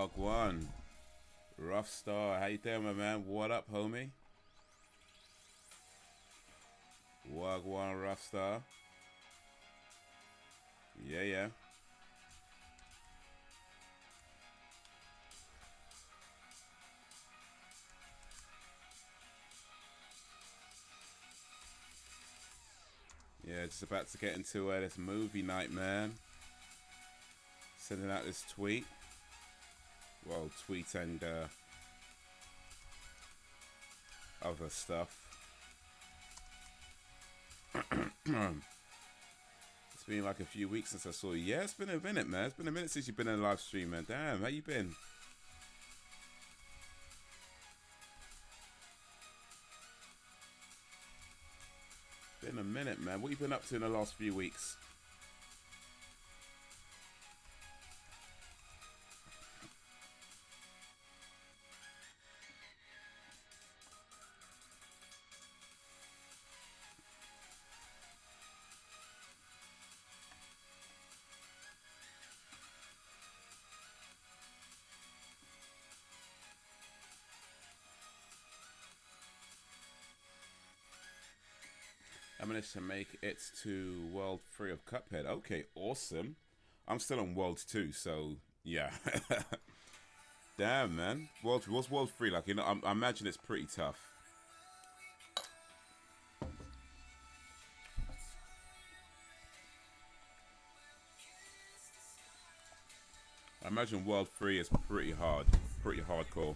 Wagwan. Rough Star. How you doing, my man? What up, homie? Wagwan, Rough Star. Yeah, yeah. Yeah, just about to get into this movie night, man. Sending out this tweet. Well, tweet and other stuff. It's been like a few weeks since I saw you. Yeah, it's been a minute, man. It's been a minute since you've been in a live stream, man. Damn, how you been? Been a minute, man. What you been up to in the last few weeks? I managed to make it to World 3 of Cuphead. Okay, awesome. I'm still on World 2, so yeah. Damn, man. What's World 3 like? You know, I imagine it's pretty tough. I imagine World 3 is pretty hard. Pretty hardcore.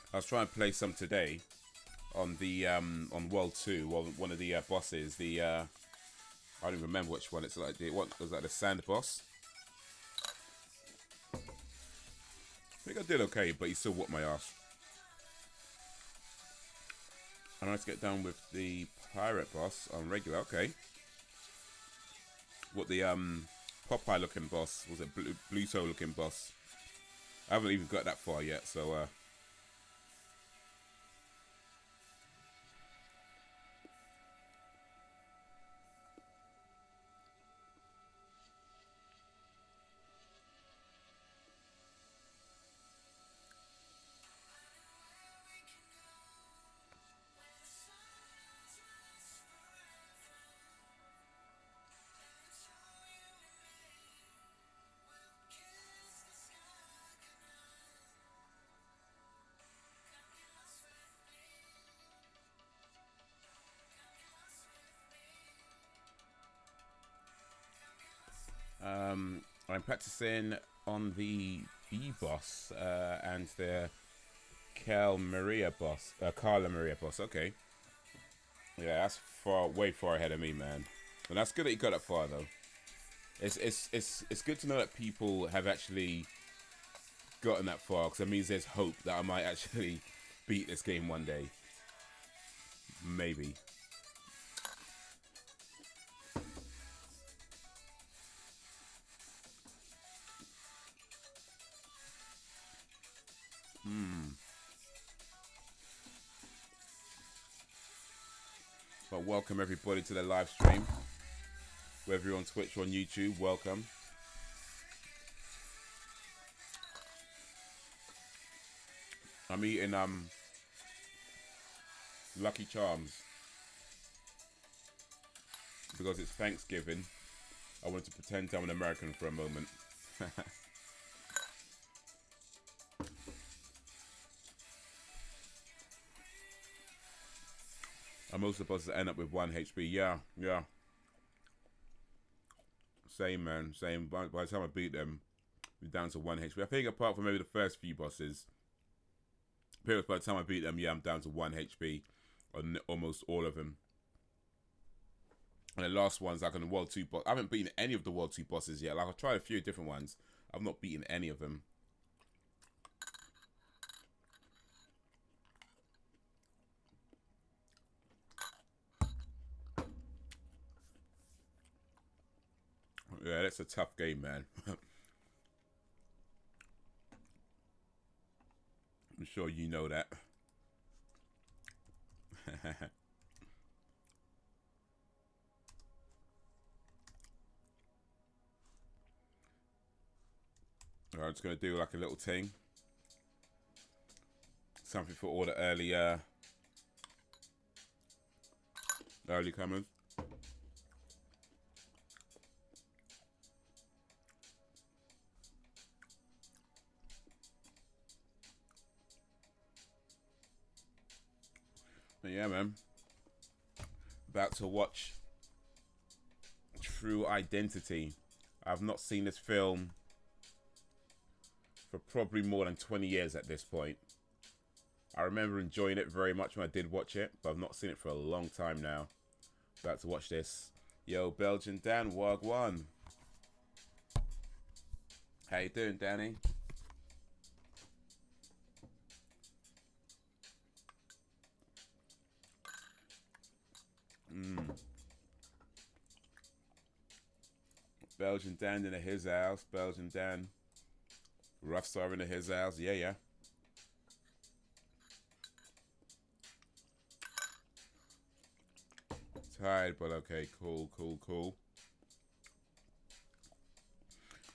I was trying to play some today on the on World 2. Well, one of the bosses. The I don't even remember which one. It's like what was that? The sand boss. I think I did okay, but he still whooped my ass. I managed to get down with the pirate boss on regular. Okay. What the Popeye looking boss was it? Bluto looking boss. I haven't even got that far yet, so I'm practicing on the B boss and the Carla Maria boss. Okay, yeah, that's way far ahead of me, man. And that's good that you got that far, though. It's good to know that people have actually gotten that far, because it means there's hope that I might actually beat this game one day. Maybe. But welcome everybody to the live stream. Whether you're on Twitch or on YouTube, welcome. I'm eating Lucky Charms because it's Thanksgiving. I wanted to pretend I'm an American for a moment. I'm also supposed to end up with 1 HP. Yeah. Same, man. Same. By the time I beat them, we're down to 1 HP. I think apart from maybe the first few bosses, by the time I beat them, yeah, I'm down to 1 HP on almost all of them. And the last one's like on the World 2 boss. I haven't beaten any of the World 2 bosses yet. Like, I've tried a few different ones. I've not beaten any of them. Yeah, that's a tough game, man. I'm sure you know that. I'm just going to do like a little thing. Something for all the early comers. But yeah, man. About to watch True Identity. I've not seen this film for probably more than 20 years at this point. I remember enjoying it very much when I did watch it, but I've not seen it for a long time now. About to watch this. Yo, Belgian Dan, Wagwan. How you doing, Danny? Belgian Dan in his house. Belgian Dan. Rough Star in his house. Yeah, yeah. Tired, but okay. Cool, cool, cool.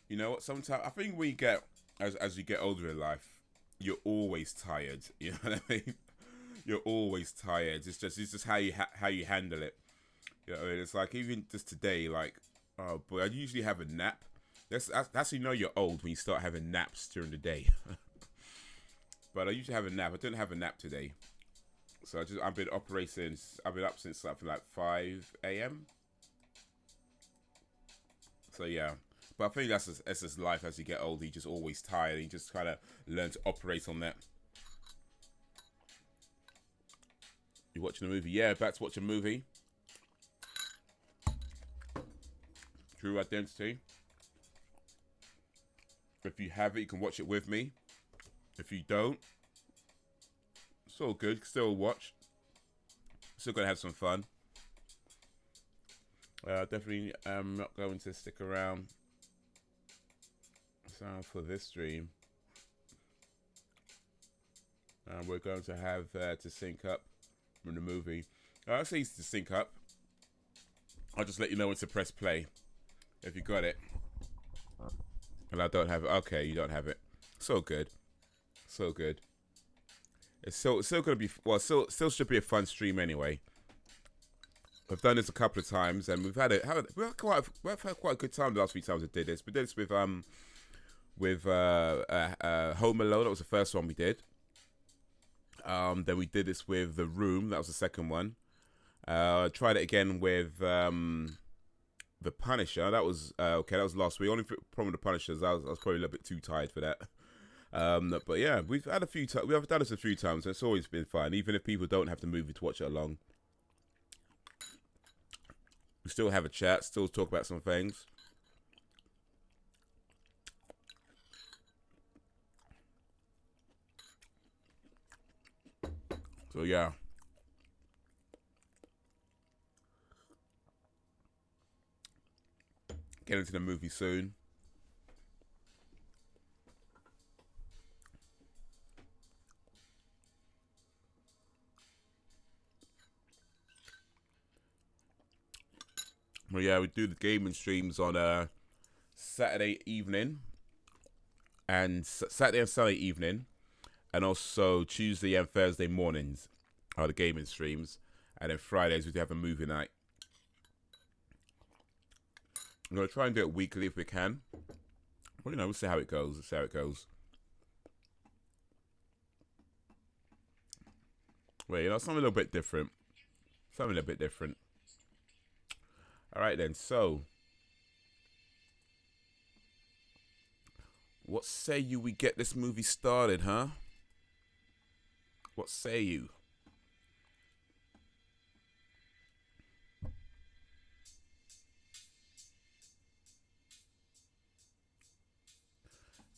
You know what? Sometimes I think when you get as you get older in life, you're always tired. You know what I mean? You're always tired. It's just how you handle it. You know, it's like even just today, like, oh boy, I usually have a nap. That's how you know you're old, when you start having naps during the day. But I usually have a nap. I didn't have a nap today, so I've been operating. I've been up since something like 5 a.m. So yeah, but I think that's just life as you get older. You're just always tired. You just kind of learn to operate on that. You watching a movie? Yeah, back to watch a movie. True Identity. If you have it, you can watch it with me. If you don't, it's all good. Still watch. Still gonna have some fun. Definitely not going to stick around for this stream. We're going to have to sync up from the movie. I say to sync up. I'll just let you know when to press play if you got it. And I don't have it. Okay, you don't have it. So good. So good. It's still gonna be, well, still should be a fun stream anyway. I've done this a couple of times, and we've had quite a good time the last few times I did this. We did this with Home Alone. That was the first one we did. Then we did this with The Room. That was the second one. Tried it again with The Punisher. That was okay. That was last week. Only problem with The Punisher is I was probably a little bit too tired for that. But yeah, we've had a few times. We have done this a few times, and it's always been fun. Even if people don't have the movie to watch it along, we still have a chat. Still talk about some things. So yeah. Get into the movie soon. Well, yeah, we do the gaming streams on Saturday evening, and Saturday and Sunday evening, and also Tuesday and Thursday mornings are the gaming streams, and then Fridays we do have a movie night. I'm gonna try and do it weekly if we can. Well, we'll see how it goes. Let's see how it goes. Wait, something a little bit different. Something a little bit different. All right then. So, what say you we get this movie started, huh? What say you?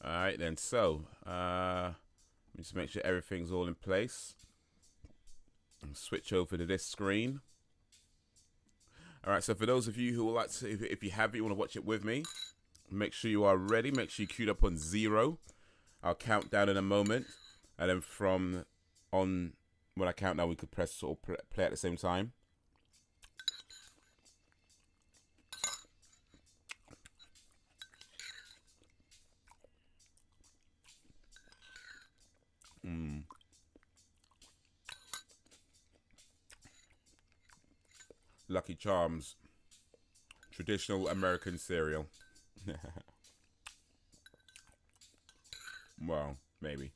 All right then. So, let me just make sure everything's all in place. And switch over to this screen. All right. So for those of you who would like to, if you have it, you want to watch it with me, make sure you are ready. Make sure you queued up on 0. I'll count down in a moment. and then from on when I count down, we could press sort of play at the same time. Lucky Charms, traditional American cereal. Well, maybe.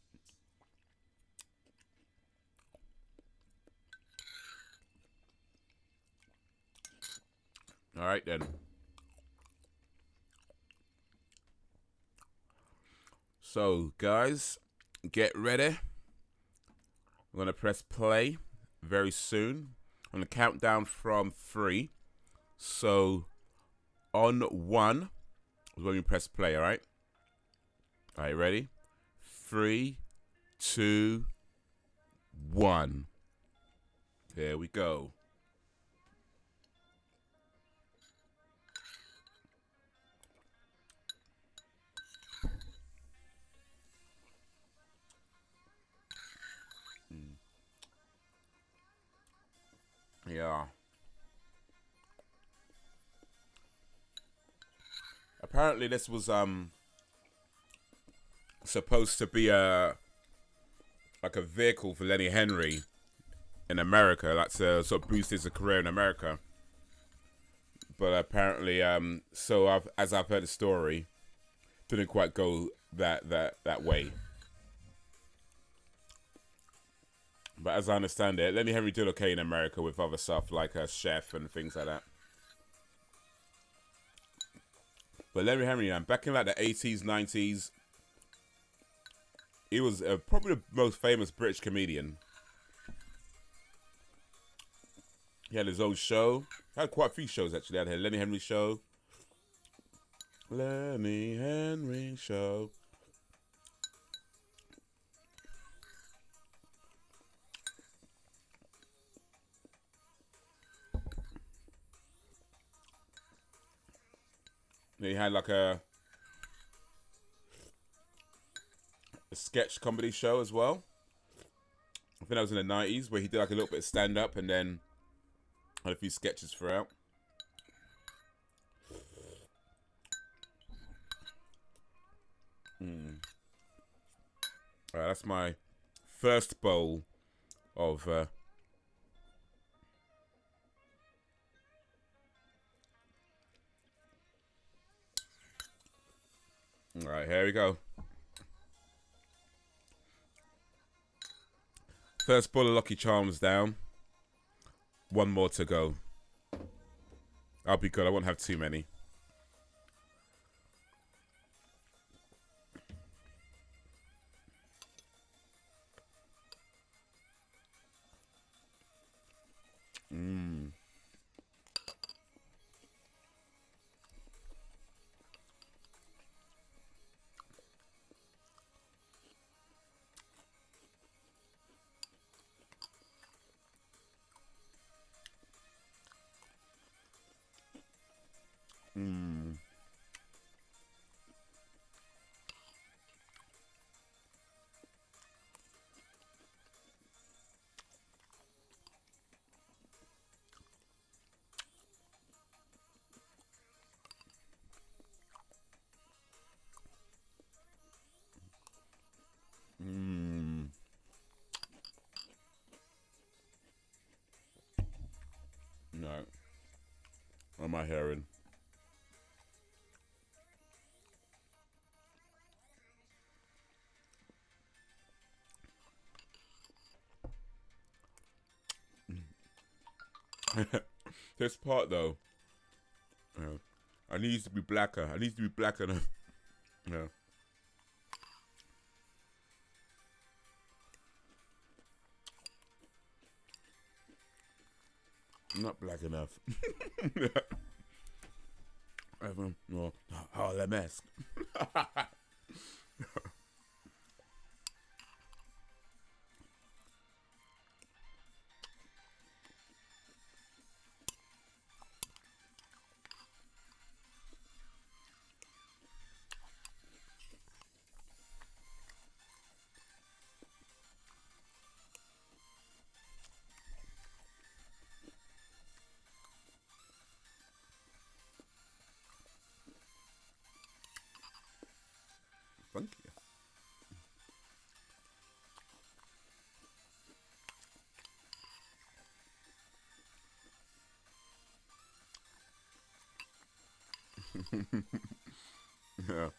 All right then. So, guys, get ready. I'm going to press play very soon. I'm going to count down from 3. So, on 1 is when we press play, all right? All right, ready? 3, 2, 1. There we go. Yeah. Apparently this was supposed to be like a vehicle for Lenny Henry in America. That's sort of boost his career in America. But apparently, so as I've heard the story, didn't quite go that way. But as I understand it, Lenny Henry did okay in America with other stuff like a chef and things like that. But Lenny Henry, back in like the 80s, 90s, he was probably the most famous British comedian. He had his own show. He had quite a few shows actually. He had a Lenny Henry show. Lenny Henry show. He had like a sketch comedy show as well. I think that was in the 90s where he did like a little bit of stand-up and then had a few sketches throughout. Alright, that's my first bowl of Alright, here we go. First bowl of Lucky Charms down. 1 more to go. I'll be good. I won't have too many. No. What am I hearing? This part though, I need to be blacker. I need to be blacker. Yeah. I'm not black enough. No, Harlem-esque. Thank you. Yeah.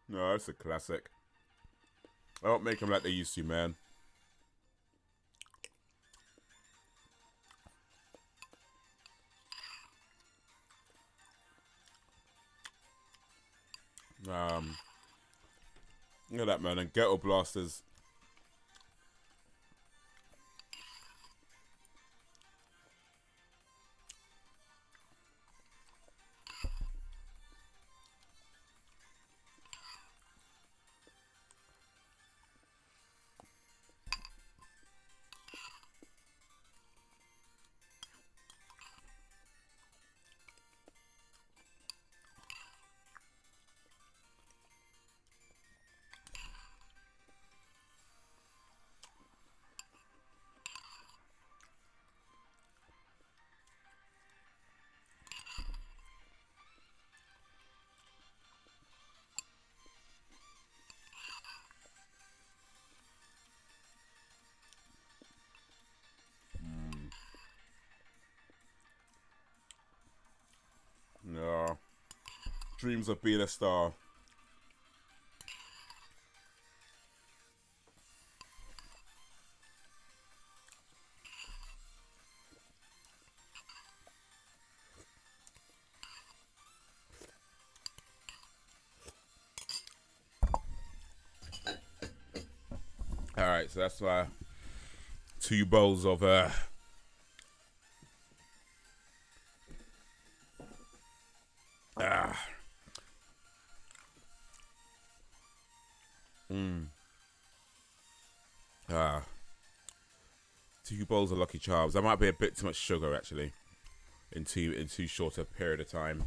No, that's a classic. I don't make them like they used to, man. Look at that, man. And Ghetto Blasters. No. Dreams of being a star. Alright, so that's why 2 bowls of Mm. 2 bowls of Lucky Charms. That might be a bit too much sugar, actually, in too short a period of time.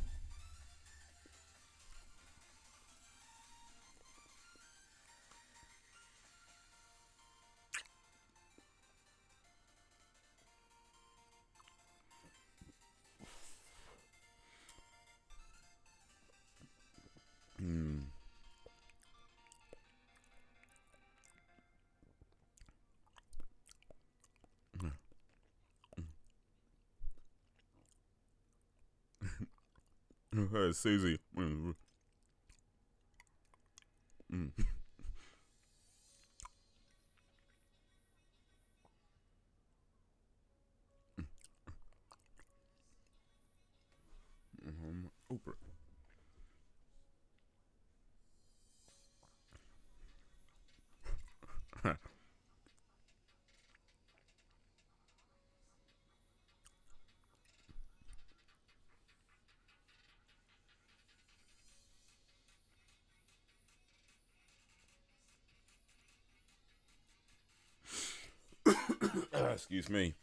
Hey, Susie. Excuse me.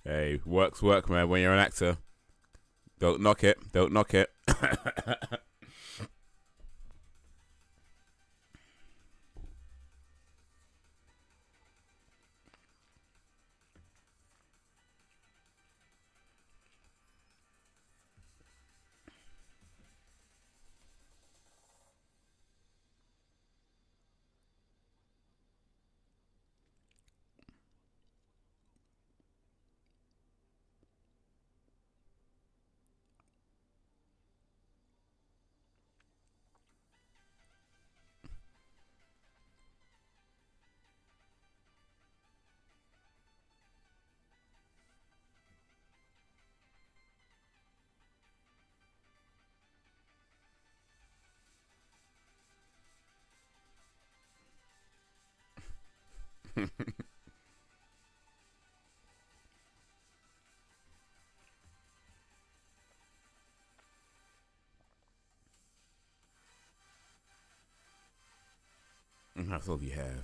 Hey, work's work, man. When you're an actor, don't knock it. Don't knock it. That's all you have.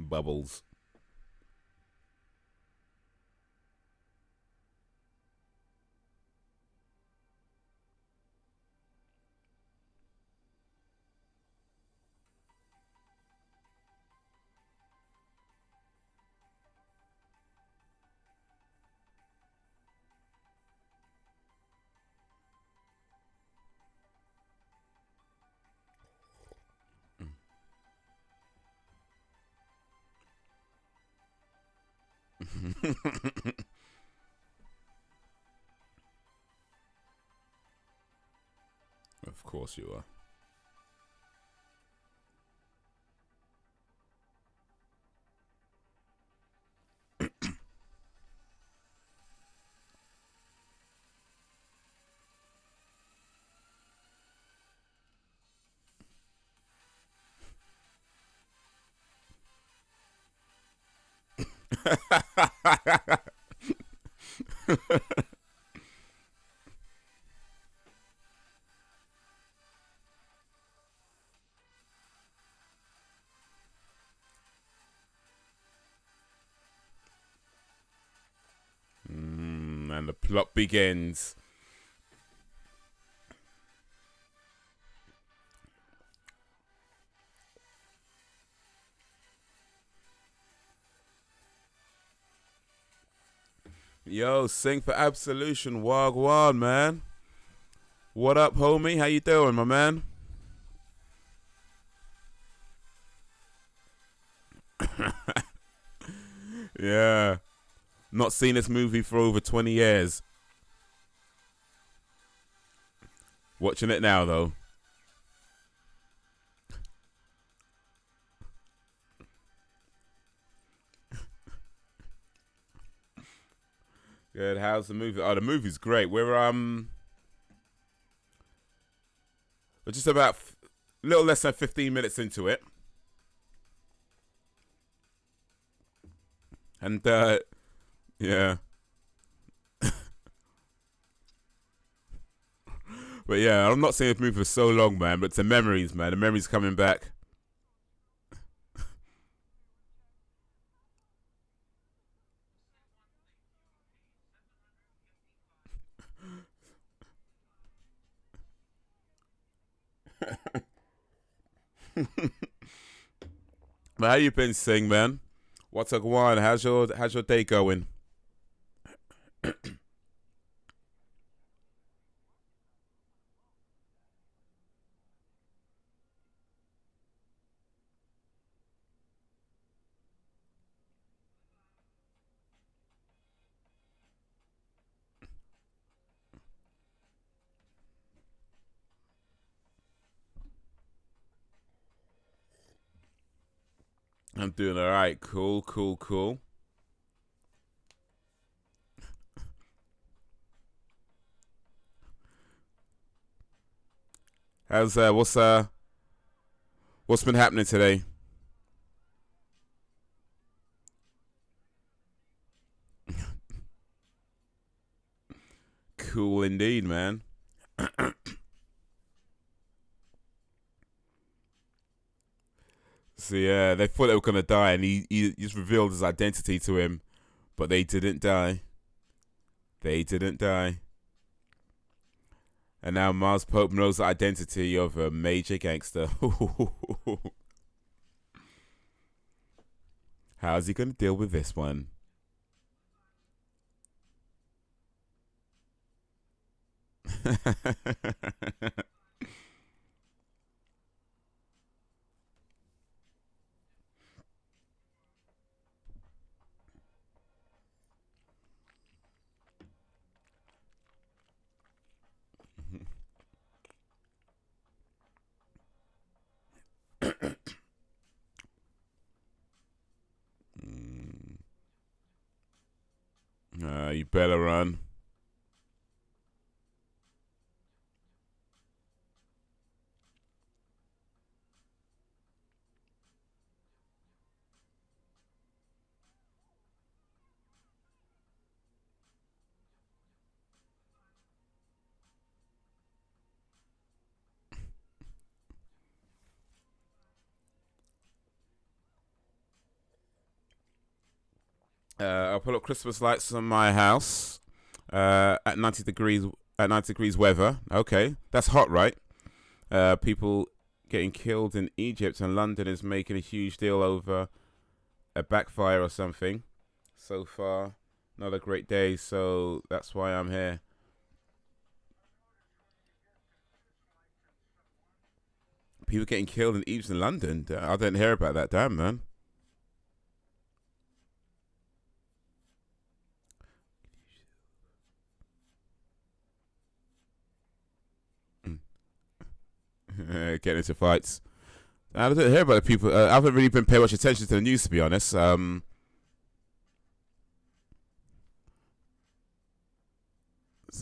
Bubbles. Of course you are. And the plot begins. Yo, sing for Absolution. Wagwan, man. What up, homie? How you doing, my man? Yeah. Not seen this movie for over 20 years. Watching it now, though. Good. How's the movie? Oh, the movie's great. We're just about a little less than 15 minutes into it. And, yeah. But yeah, I'm not seeing this movie for so long, man. But it's the memories, man. The memories coming back. But how you been, Sing, man? What's up, one? How's your day going? I'm doing all right. Cool, cool, cool. How's what's been happening today? Cool indeed, man. So yeah, they thought they were gonna die, and he just revealed his identity to him, but they didn't die. They didn't die. And now Mars Pope knows the identity of a major gangster. How's he gonna deal with this one? You better run. I'll put up Christmas lights on my house at 90 degrees weather. Okay, that's hot, right? People getting killed in Egypt, and London is making a huge deal over a backfire or something. So far, not a great day, so that's why I'm here. People getting killed in Egypt and London. I didn't hear about that. Damn, man. Getting into fights. I didn't hear about the people. I haven't really been paying much attention to the news, to be honest. So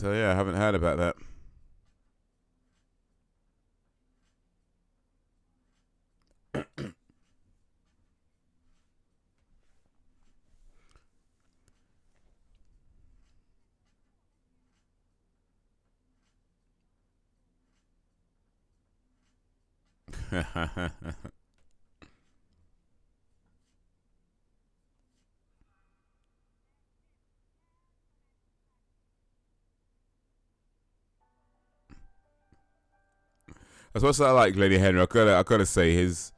yeah, I haven't heard about that. As much as I like Lady Henry, I gotta say his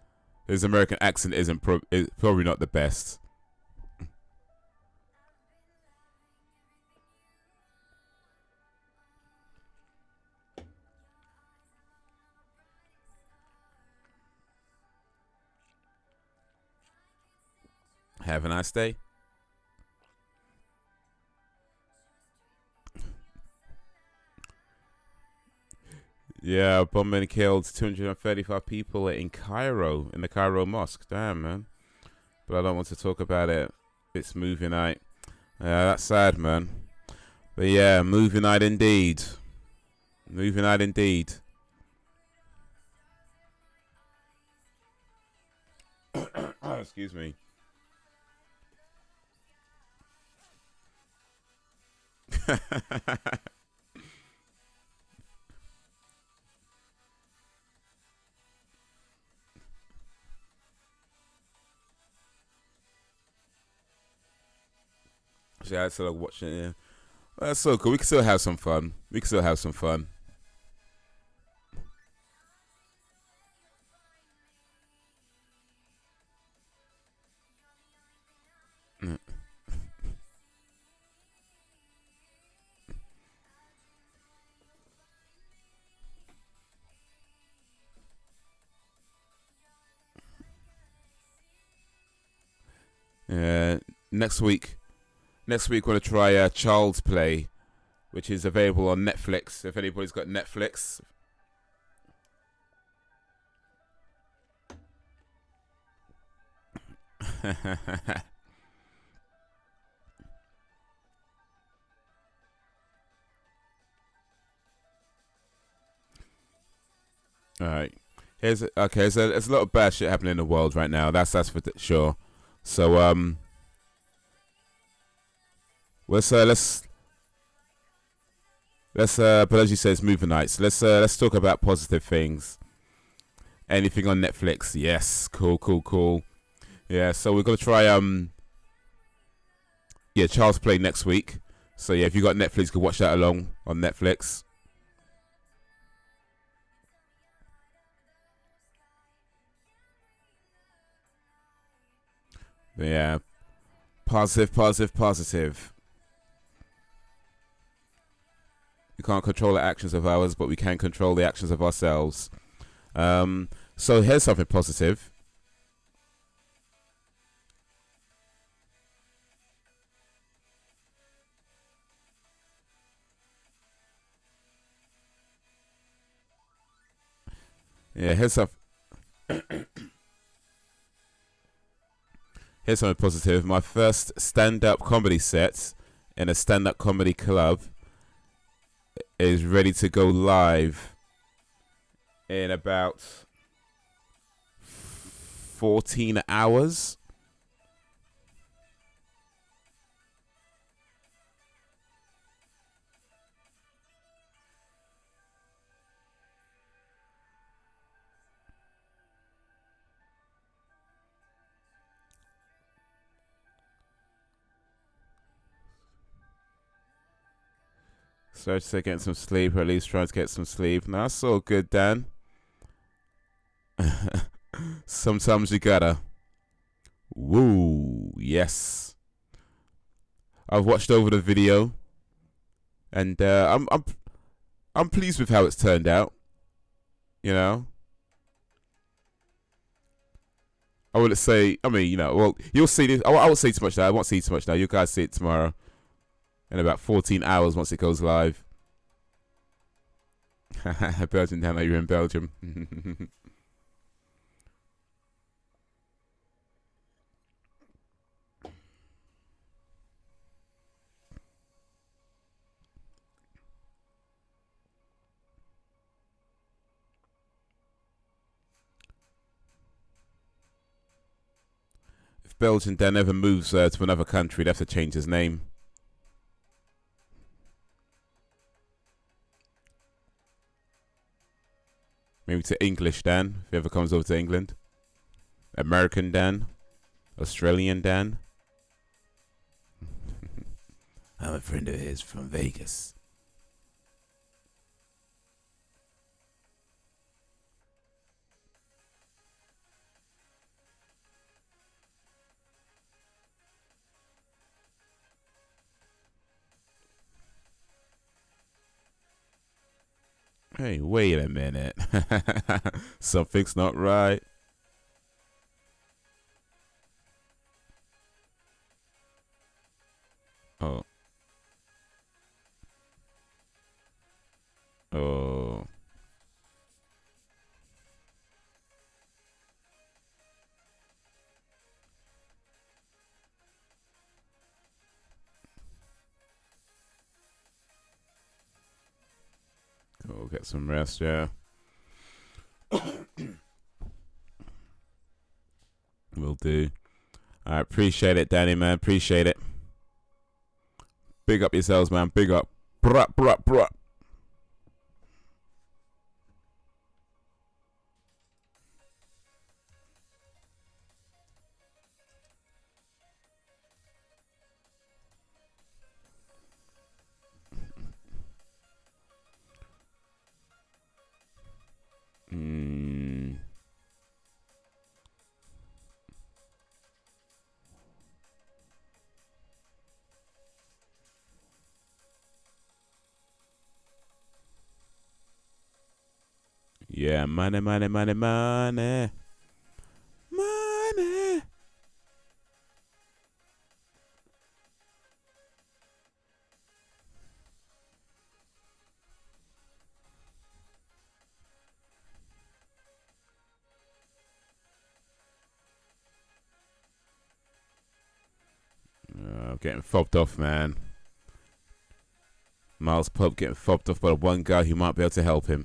American accent is probably not the best. Have a nice day. Yeah, bombing killed 235 people in Cairo, in the Cairo mosque. Damn, man. But I don't want to talk about it. It's movie night. Yeah, that's sad, man. But yeah, movie night indeed. Movie night indeed. Excuse me. Yeah, I started watching it. Yeah. That's so cool. We can still have some fun. We can still have some fun. Next week we're gonna try Child's Play, which is available on Netflix. If anybody's got Netflix. All right. There's a lot of bad shit happening in the world right now. That's for sure. So let's Pelosi says movie nights. Let's talk about positive things. Anything on Netflix? Yes. Cool. Yeah. So we're gonna try Child's Play next week. So yeah, if you got Netflix, you can watch that along on Netflix. But yeah, positive. We can't control the actions of others, but we can control the actions of ourselves. So here's something positive. Yeah, here's something positive. My first stand-up comedy set in a stand-up comedy club is ready to go live in about 14 hours. So to say getting some sleep, or at least trying to get some sleep. No, that's all good, Dan. Sometimes you gotta. Woo, yes. I've watched over the video, and I'm pleased with how it's turned out. You know, I wouldn't say. I mean, well, you'll see this. I won't say too much now. I won't see too much now. You guys see it tomorrow, in about 14 hours once it goes live. Belgium, down like you're in Belgium. If Belgium Dan ever moves to another country, they have to change his name. Maybe to English Dan, if he ever comes over to England. American Dan. Australian Dan. I'm a friend of his from Vegas. Hey, wait a minute. Something's not right. Oh. Oh. Go get some rest, yeah. Will do. I appreciate it, Danny, man. Appreciate it. Big up yourselves, man. Big up. Bruh. Yeah, money. Getting fobbed off, man. Miles Pub getting fobbed off by the one guy who might be able to help him.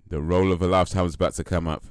The role of a lifetime is about to come up.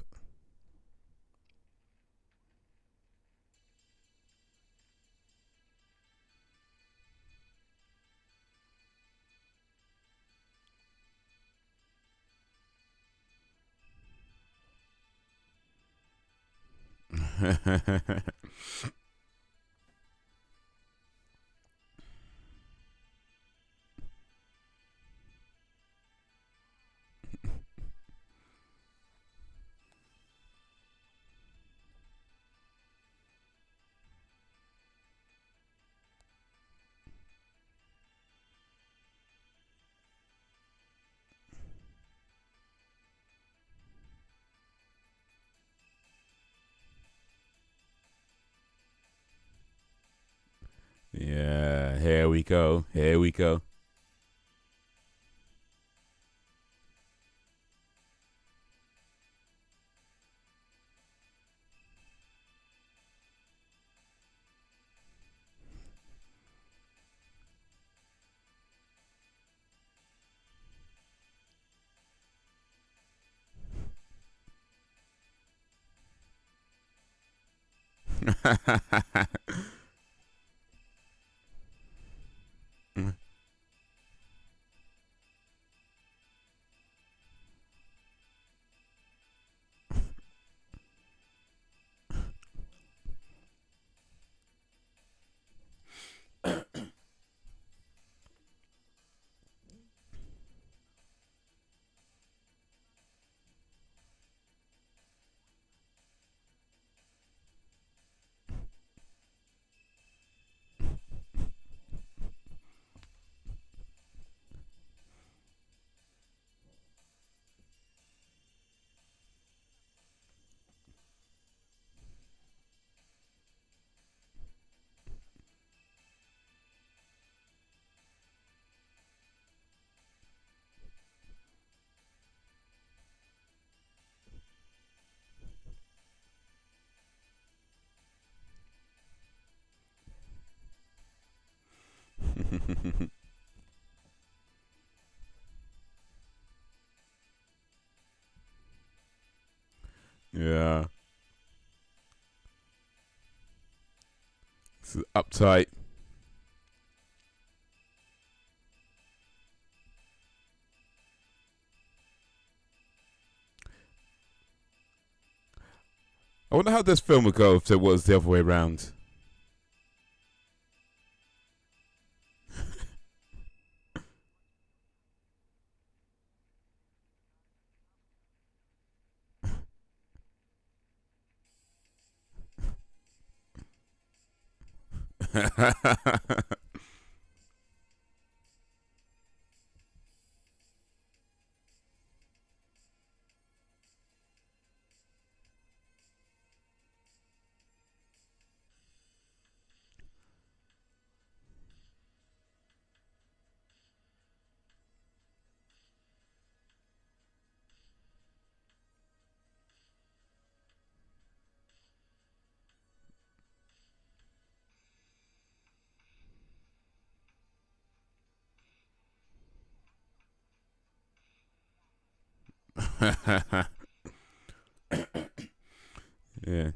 Yeah, here we go. Here we go. Yeah. This is uptight. I wonder how this film would go if it was the other way around. Yeah.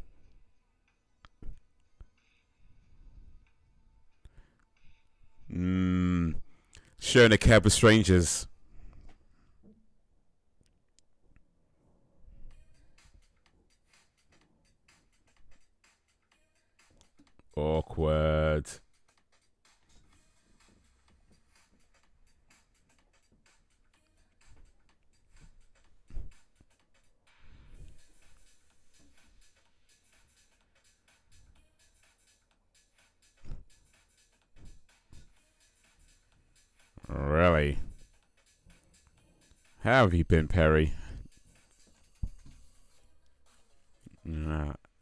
Sharing a cab with strangers. Awkward. Really? How have you been, Perry?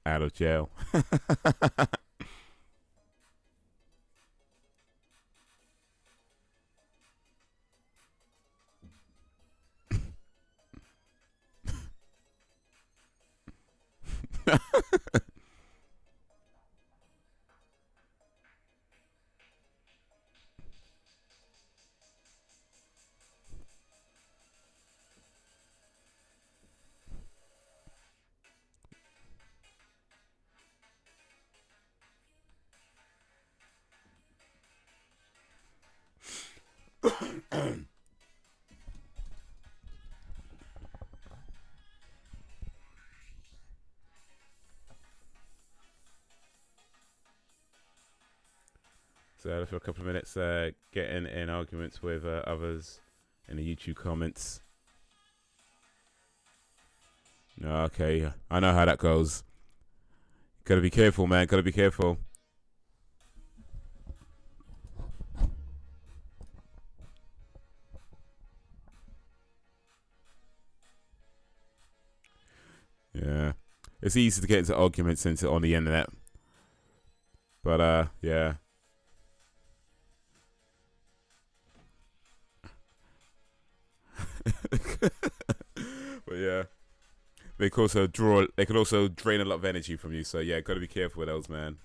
Out of jail. So for a couple of minutes, getting in arguments with others in the YouTube comments. Okay, I know how that goes. Gotta be careful, man. Gotta be careful. Yeah, it's easy to get into arguments on the internet, but yeah. But yeah, they can also drain a lot of energy from you. So yeah, gotta be careful with those, man.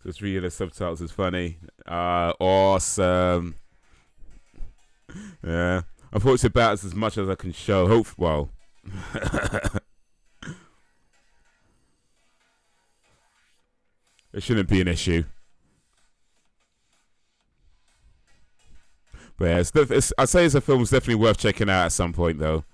Just reading the subtitles is funny. Awesome. Yeah. I've watched about as much as I can show. Well. It shouldn't be an issue. But yeah, I'd say it's a film that's definitely worth checking out at some point, though.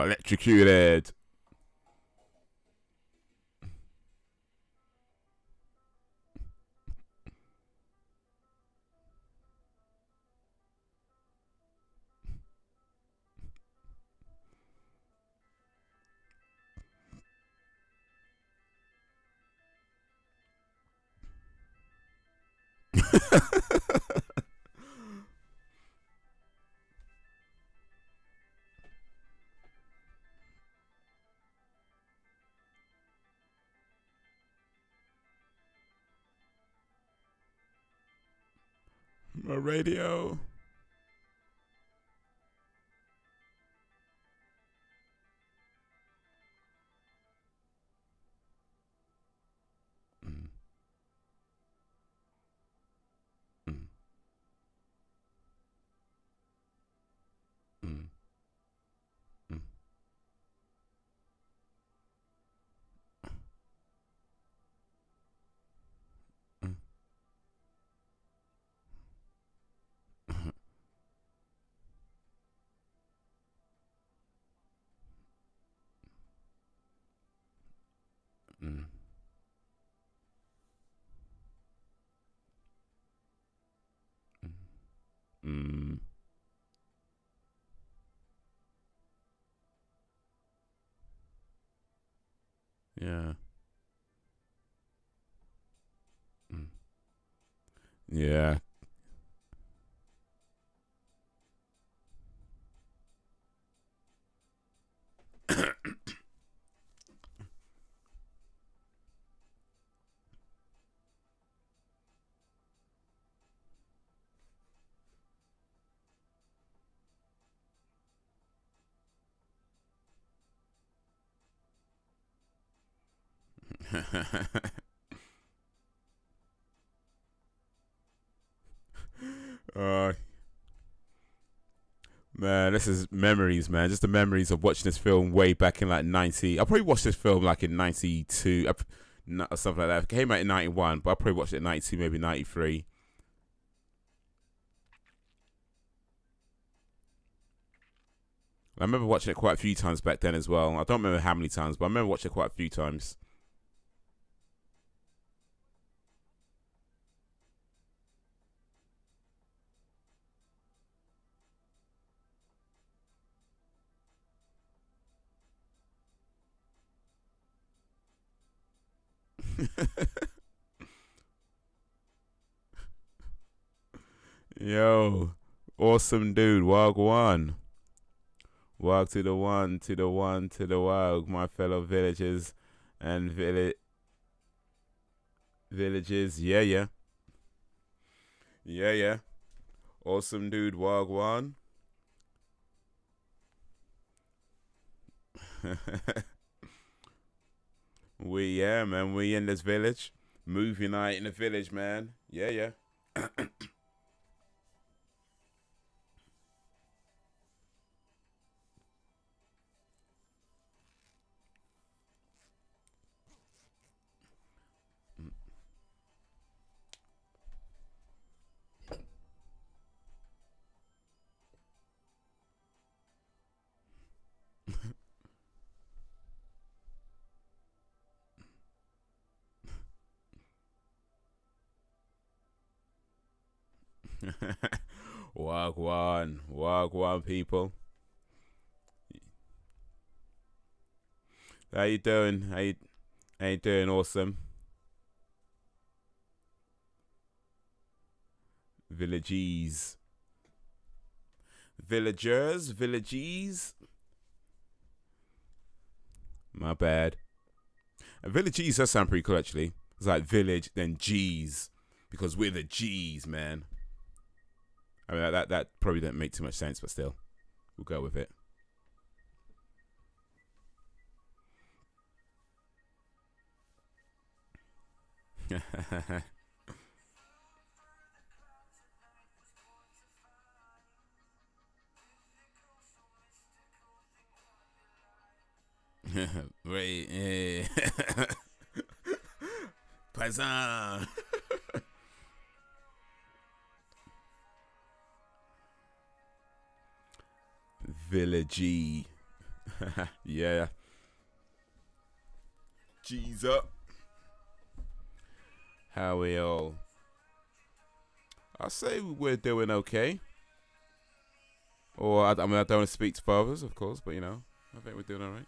Electrocuted. My radio. Yeah. Yeah. uh, Man, this is memories, man. Just the memories of watching this film way back in like 90. I probably watched this film like in 92, or something like that. It came out in 91, but I probably watched it in 92, maybe 93. I remember watching it quite a few times back then as well. I don't remember how many times, but I remember watching it quite a few times. Yo, awesome dude, Wagwan. Wag to the one, to the one, to the wag, my fellow villagers and villages. Yeah, yeah. Yeah, yeah. Awesome dude, Wagwan. Yeah, man, we in this village. Movie night in the village, man. Yeah, yeah. Wagwan, Wagwan people. How you doing? How you doing? Awesome. Villages. Villagers, villages. My bad. Villages does sound pretty cool actually. It's like village, then G's. Because we're the G's, man. I mean that probably didn't make too much sense, but still. We'll go with it. Wait, yeah. Paisan. Villagey. Yeah. G's up. How we all? I say we're doing okay. Or I mean, I don't want to speak to fathers, of course, but you know, I think we're doing all right.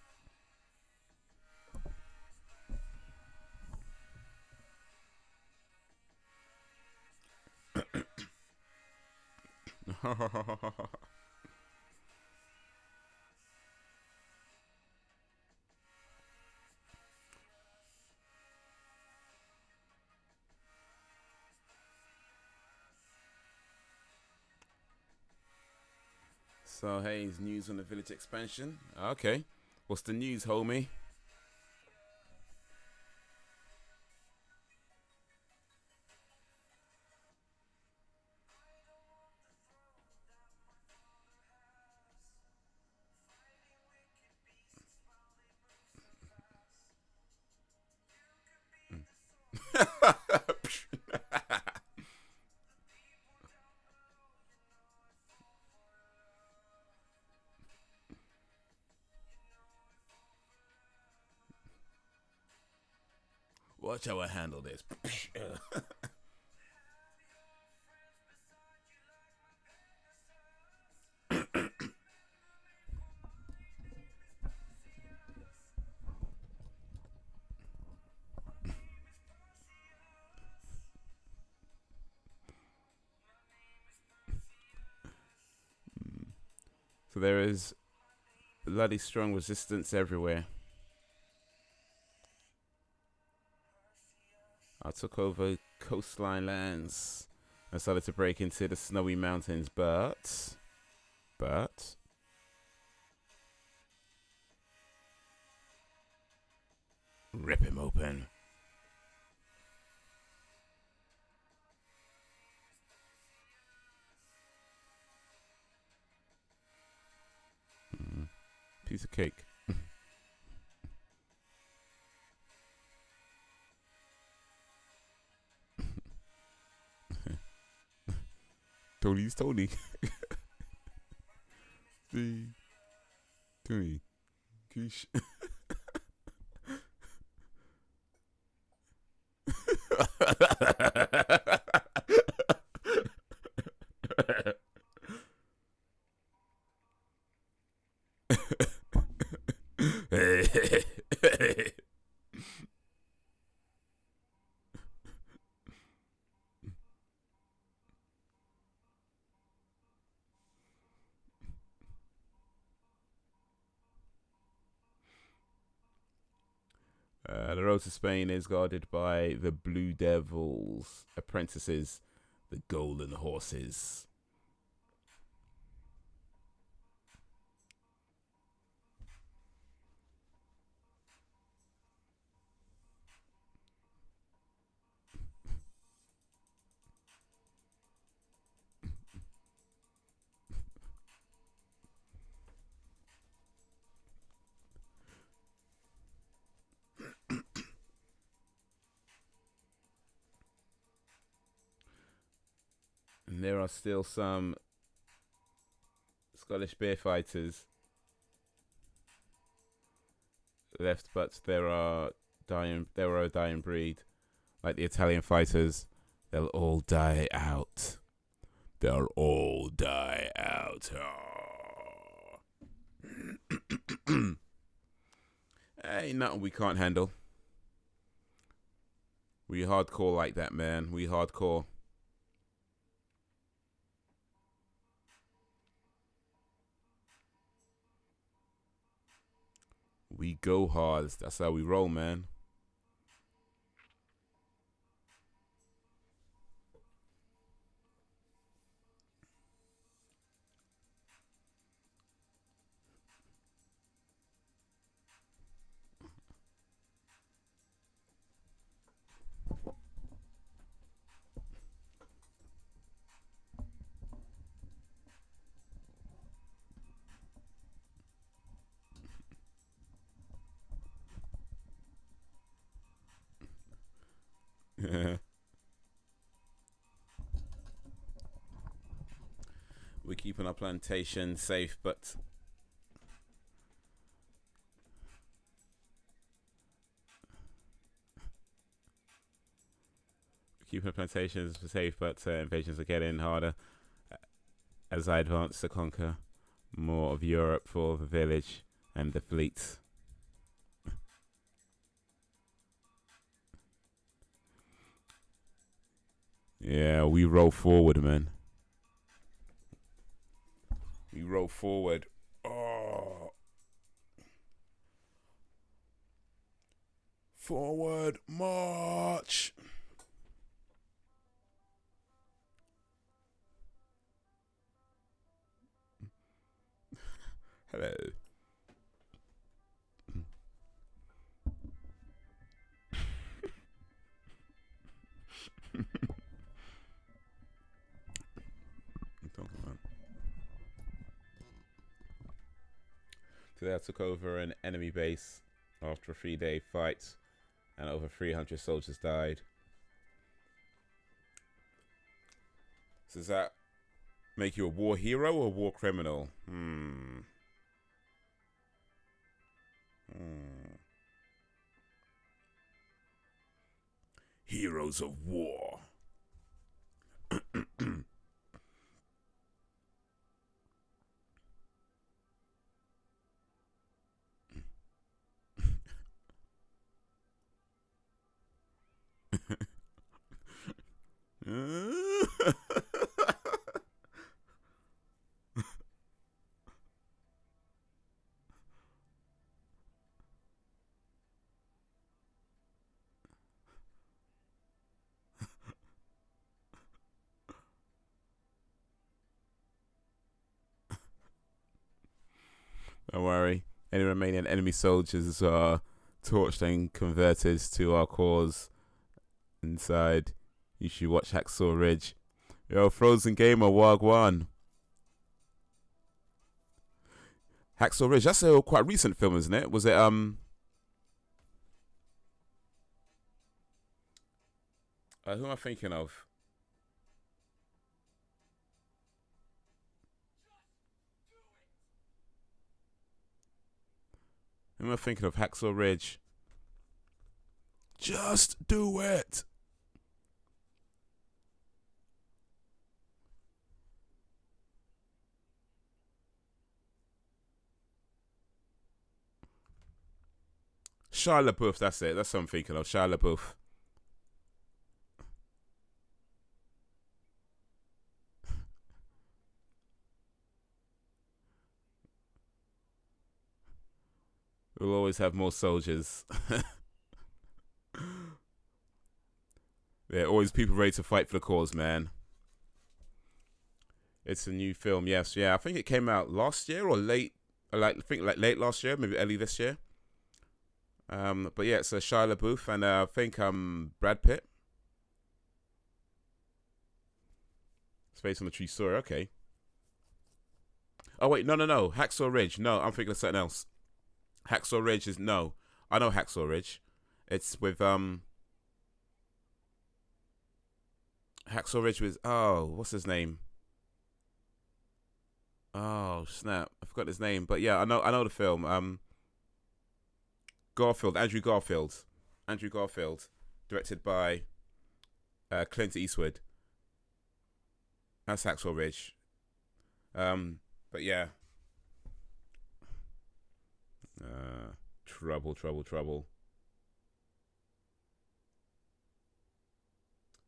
So, Haze, news on the village expansion. Okay. What's the news, homie? Watch how I handle this. So there is bloody strong resistance everywhere. I took over coastline lands. I started to break into the snowy mountains, but rip him open. piece of cake. Tony's Tony. Tony. Quiche. The road to Spain is guarded by the Blue Devils' apprentices, the Golden Horses. And there are still some Scottish bear fighters left, but there are a dying breed. Like the Italian fighters, they'll all die out. They'll all die out. Oh. Ain't nothing we can't handle. We hardcore like that, man. We hardcore. We go hard. That's how we roll, man. We're keeping our plantation safe, but invasions are getting harder as I advance to conquer more of Europe for the village and the fleet. Yeah, we roll forward, man. We roll forward. Oh. Forward march. Hello. Today I took over an enemy base after a 3-day fight, and over 300 soldiers died. So does that make you a war hero or a war criminal? Heroes of war. Don't worry. Any remaining enemy soldiers are torched and converted to our cause. Inside, you should watch Hacksaw Ridge. Yo, Frozen Gamer, Wagwan. Hacksaw Ridge. That's a quite recent film, isn't it? Was it who am I thinking of? Who am I thinking of? Hacksaw Ridge. Just do it. Shia LaBeouf, that's it. That's what I'm thinking of. Shia LaBeouf. We'll always have more soldiers. There are always people ready to fight for the cause, man. It's a new film, yes. Yeah, I think it came out last year or late. I think late last year, maybe early this year. But yeah, it's a Shia LaBeouf and I think Brad Pitt. It's based on a true story. Okay. Oh wait, no. Hacksaw Ridge. No, I'm thinking of something else. Hacksaw Ridge is no. I know Hacksaw Ridge. It's with Hacksaw Ridge with what's his name? Oh snap! I forgot his name, but yeah, I know the film. Andrew Garfield, directed by Clint Eastwood. That's Hacksaw Ridge. But yeah. Trouble.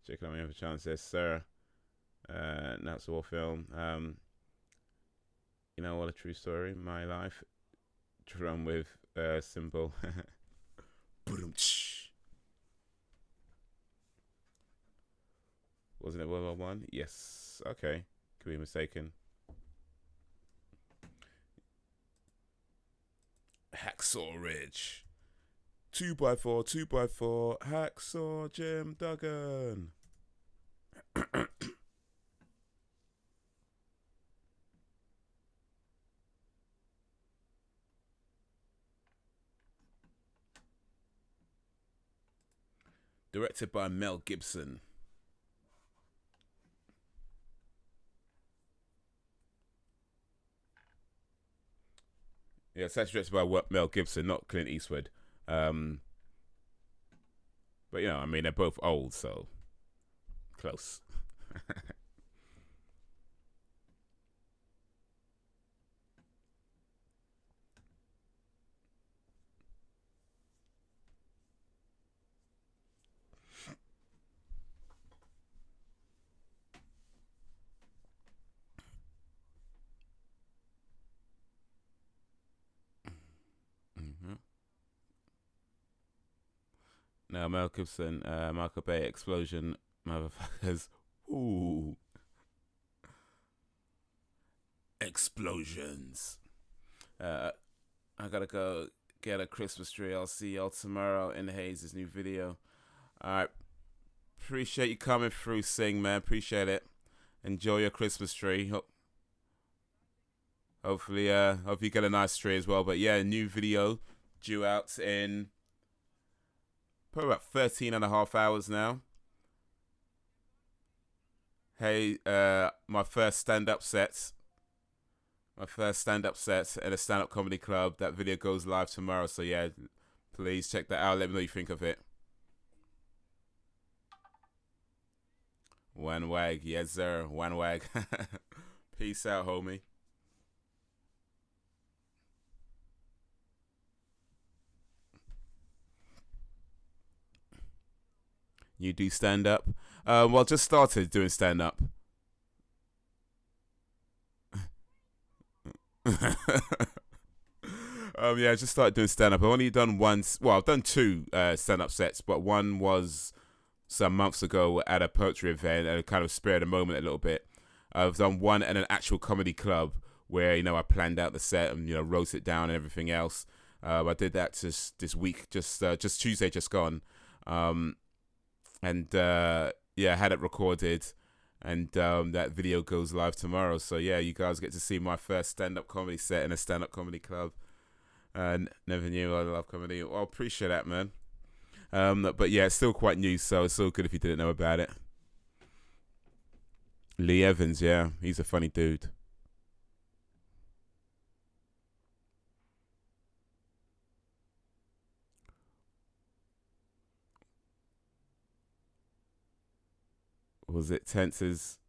Check out my other chance there, sir. That's all film. You know what, a true story, my life. Drum with symbol. Wasn't it World War One? Yes. Okay. Could be mistaken. Hacksaw Ridge. 2x4, Hacksaw Jim Duggan. Directed by Mel Gibson. Yeah, it's actually directed by Mel Gibson, not Clint Eastwood. But you know, I mean, they're both old, so close. Now, Mel Gibson, Michael Bay, explosion, motherfuckers. Ooh. Explosions. I gotta go get a Christmas tree. I'll see y'all tomorrow in Haze's new video. Alright. Appreciate you coming through, Sing, man. Appreciate it. Enjoy your Christmas tree. Hopefully, hope you get a nice tree as well. But yeah, new video due out in probably about 13 and a half hours now. Hey, my first stand-up set. My first stand-up set at a stand-up comedy club. That video goes live tomorrow. So yeah, please check that out. Let me know what you think of it. One wag. Yes, sir. One wag. Peace out, homie. You do stand-up? Well, just started doing stand-up. Yeah, I just started doing stand-up. I've only done once. Well, I've done two stand-up sets, but one was some months ago at a poetry event, and it kind of spared the moment a little bit. I've done one at an actual comedy club where, you know, I planned out the set and, you know, wrote it down and everything else. I did that just this week, just Tuesday, just gone. And yeah, I had it recorded, and that video goes live tomorrow. So yeah, you guys get to see my first stand-up comedy set in a stand-up comedy club. Never knew I love comedy. Well, I appreciate that, man. But yeah, it's still quite new, so it's so good if you didn't know about it. Lee Evans, yeah, he's a funny dude. Was it Tenses?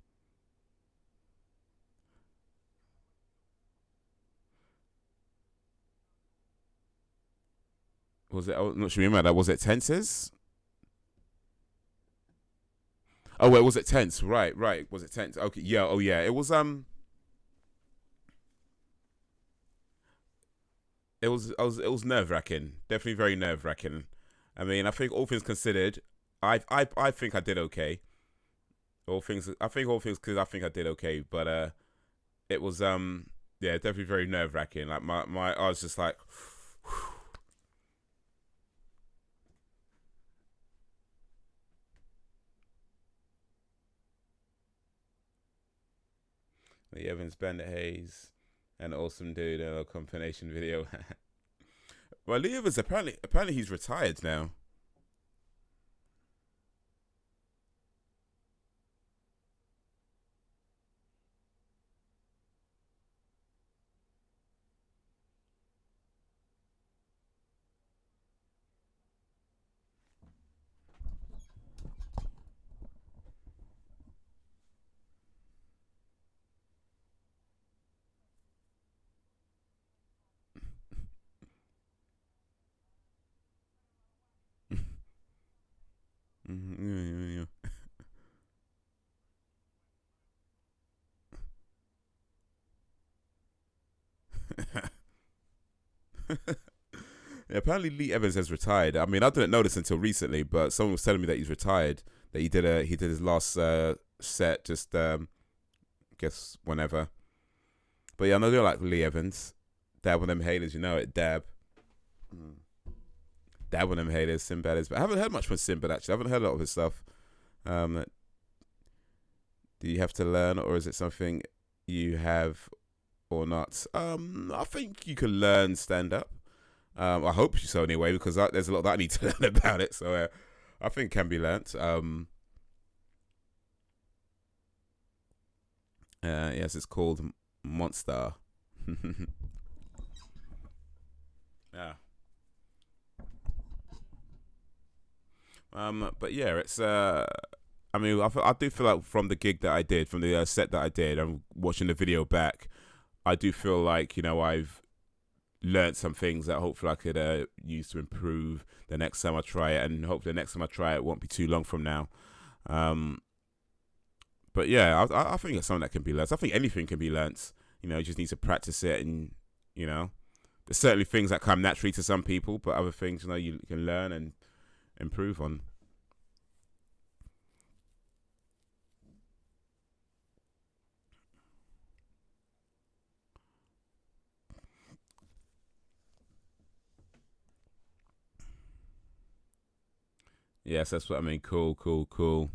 Was it? I'm not sure. Remember that? Was it Tenses? Oh wait, was it Tense? Right, right. Was it Tense? Okay, yeah. Oh yeah. It was It was nerve wracking. Definitely very nerve wracking. I mean, I think all things considered, I think I did okay. All things because I think I did okay. But it was yeah, definitely very nerve wracking. Like I was just like. The Evans, Bandit Haze, and Awesome Dude, a combination video. Well, Lee Evans apparently he's retired now. Yeah. Yeah, apparently Lee Evans has retired. I mean, I didn't know this until recently, but someone was telling me that he's retired. That he did his last set just guess whenever. But yeah, I know they're like Lee Evans. Dab on them haters, you know it. Dab. Dab on them haters. Sinbad is. But I haven't heard much from Sinbad actually. I haven't heard a lot of his stuff. Do you have to learn, or is it something you have or not? I think you can learn stand up. I hope so anyway, because there's a lot that I need to learn about it. So I think it can be learnt. Yes, it's called Monster. Yeah. But yeah, it's I mean, I do feel like from the gig that I did, from the set that I did, and watching the video back, I do feel like I've learned some things that hopefully I could use to improve the next time I try it, and hopefully the next time I try it won't be too long from now. But yeah, I think it's something that can be learned. I think anything can be learned. You just need to practice it, and there's certainly things that come naturally to some people, but other things you can learn and improve on. Yes, that's what I mean. Cool, cool, cool.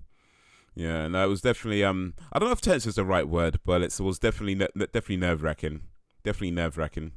Yeah, no, it was definitely I don't know if tense is the right word, but it was definitely definitely nerve wracking. Definitely nerve wracking.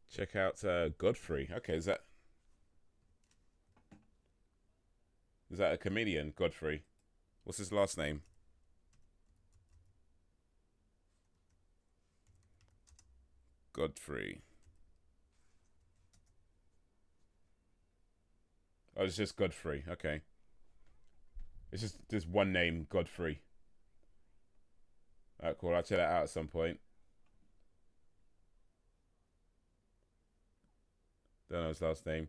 Check out Godfrey. Okay, is that a comedian? Godfrey. What's his last name? Godfrey. Oh, it's just Godfrey. Okay, it's just one name, Godfrey. Alright, cool. I'll check that out at some point. Don't know his last name.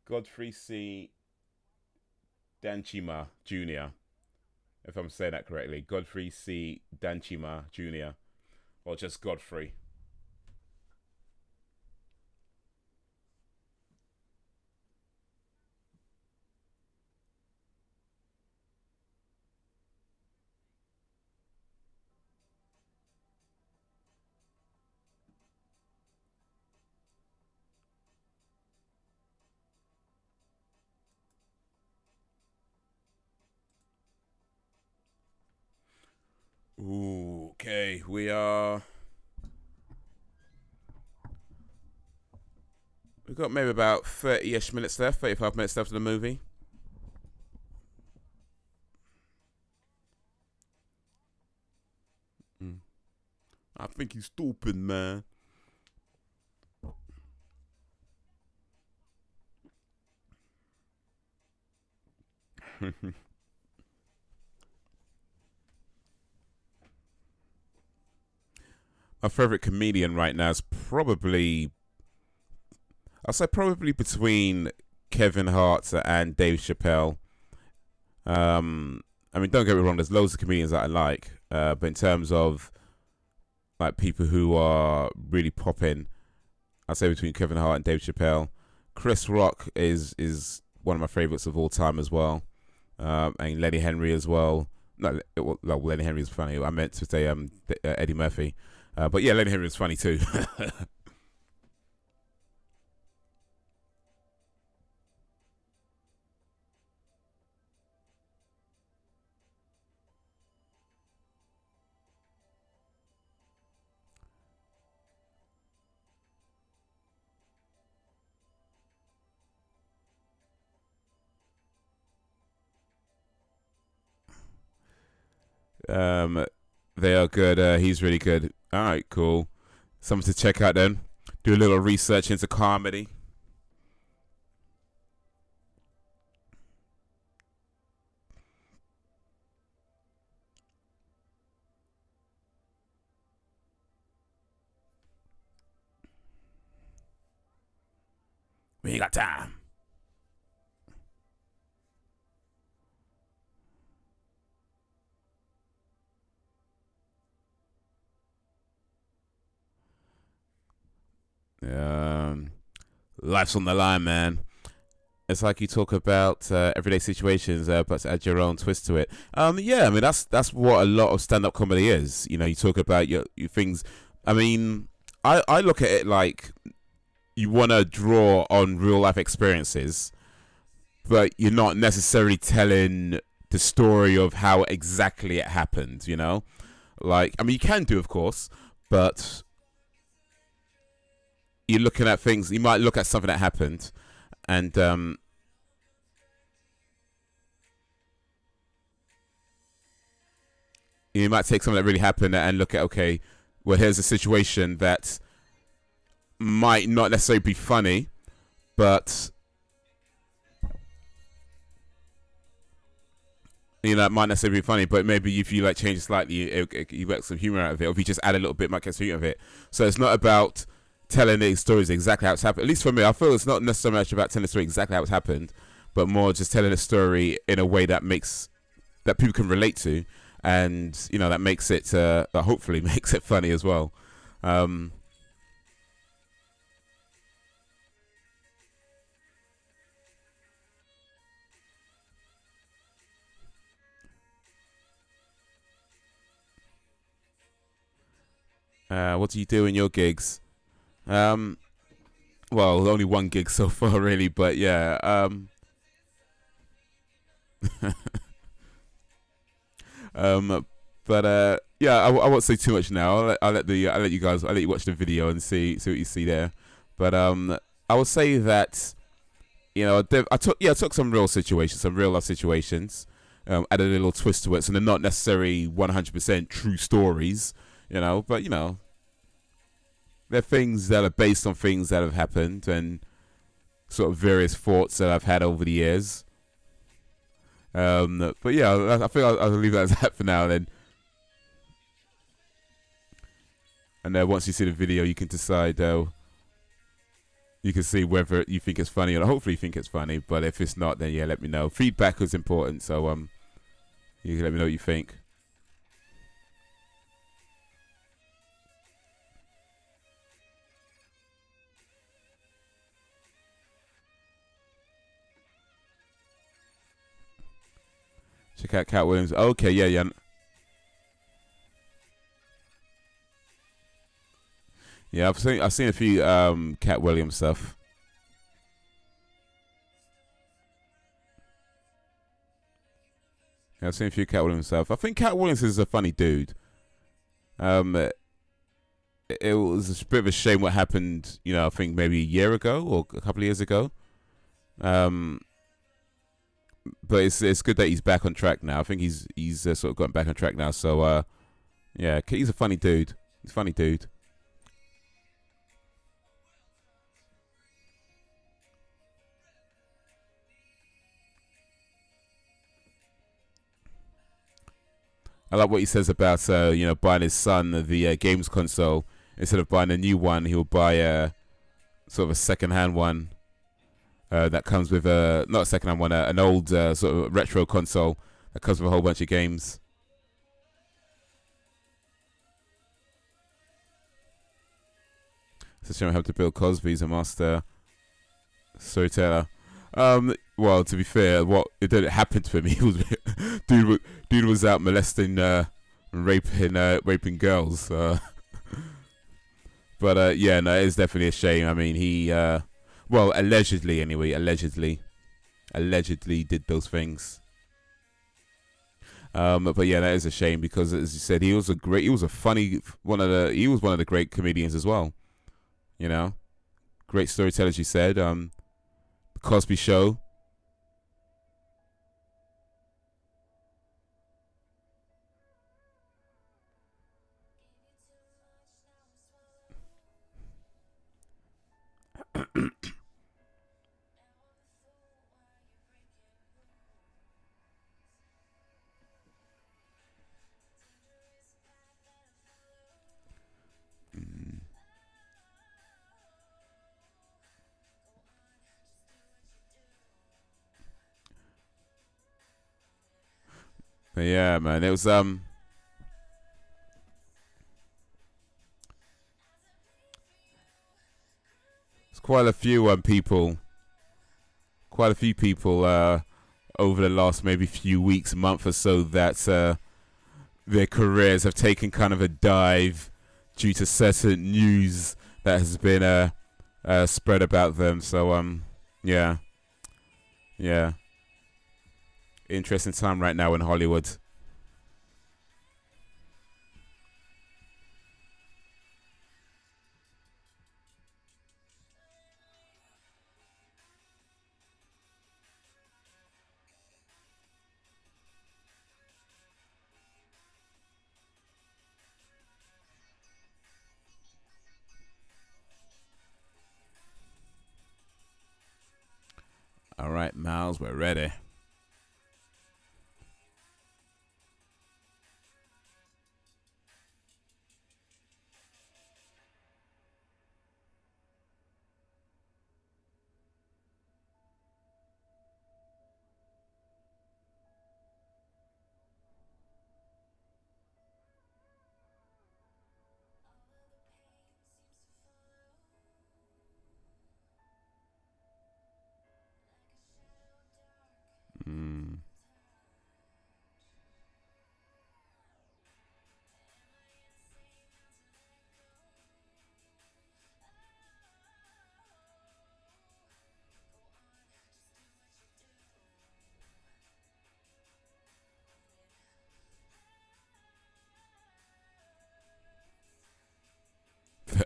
Godfrey C. Danchima Jr., if I'm saying that correctly. Godfrey C. Danchima Jr., or just Godfrey. Ooh, okay, we've got maybe about 30-ish minutes left, 35 minutes left of the movie. I think he's stupid, man. My favorite comedian right now is probably, I'll say probably between Kevin Hart and Dave Chappelle. I mean, don't get me wrong, there's loads of comedians that I like, but in terms of like people who are really popping, I'll say between Kevin Hart and Dave Chappelle. Chris Rock is one of my favorites of all time as well, and Lenny Henry as well. No, Lenny Henry is funny. I meant to say Eddie Murphy, but yeah, Lenny Henry is funny too. They are good. He's really good. All right, cool. Something to check out then. Do a little research into comedy. We ain't got time. Life's on the line, man. It's like you talk about everyday situations, but add your own twist to it. Yeah, I mean that's what a lot of stand-up comedy is. You know, you talk about your things. I mean, I look at it like you want to draw on real life experiences, but you're not necessarily telling the story of how exactly it happened. You know, like I mean, you can do, of course, but you're looking at things. You might look at something that happened, and you might take something that really happened and look at, okay, well, here's a situation that might not necessarily be funny, but you know, it might necessarily be funny, but maybe if you like change it slightly, you get some humor out of it, or if you just add a little bit, might get some humor out of it. So it's not about telling the stories exactly how it's happened. At least for me, I feel it's not necessarily much about telling the story exactly how it's happened, but more just telling a story in a way that people can relate to, and you know that makes it that hopefully makes it funny as well. What do you do in your gigs? Well, only one gig so far, really, but yeah. But yeah, I won't say too much now. I'll let you watch the video and see what you see there. But I would say that you know I took some real situations, some real life situations, added a little twist to it, so they're not necessarily 100% true stories, you know, but you know they're things that are based on things that have happened and sort of various thoughts that I've had over the years. But yeah, I think I'll leave that as that for now then. And once you see the video, you can decide, you you can see whether you think it's funny or not. Hopefully you think it's funny, but if it's not, then yeah, let me know. Feedback is important, so you can let me know what you think. Check out Cat Williams. Okay, yeah. Yeah, I've seen a few Cat Williams stuff. Yeah, I've seen a few Cat Williams stuff. I think Cat Williams is a funny dude. It was a bit of a shame what happened. You know, I think maybe a year ago or a couple of years ago. But it's good that he's back on track now. I think he's sort of gotten back on track now. So yeah, he's a funny dude. He's a funny dude. I like what he says about buying his son the games console instead of buying a new one. He'll buy a sort of a second-hand one that comes with not a second-hand one, an old sort of retro console that comes with a whole bunch of games. It's a shame I have to Bill Cosby's a master storyteller. Well, to be fair, it didn't happen to him. He was dude was out molesting, raping girls. But yeah, no, it is definitely a shame. I mean, he well, allegedly anyway, allegedly did those things. But yeah, that is a shame because, as you said, he was one of the great comedians as well. You know, great storyteller, as you said. The Cosby Show. But yeah, man, it was it's quite a few people over the last maybe few weeks, month or so that their careers have taken kind of a dive due to certain news that has been spread about them. So yeah. Interesting time right now in Hollywood. All right, Miles, we're ready.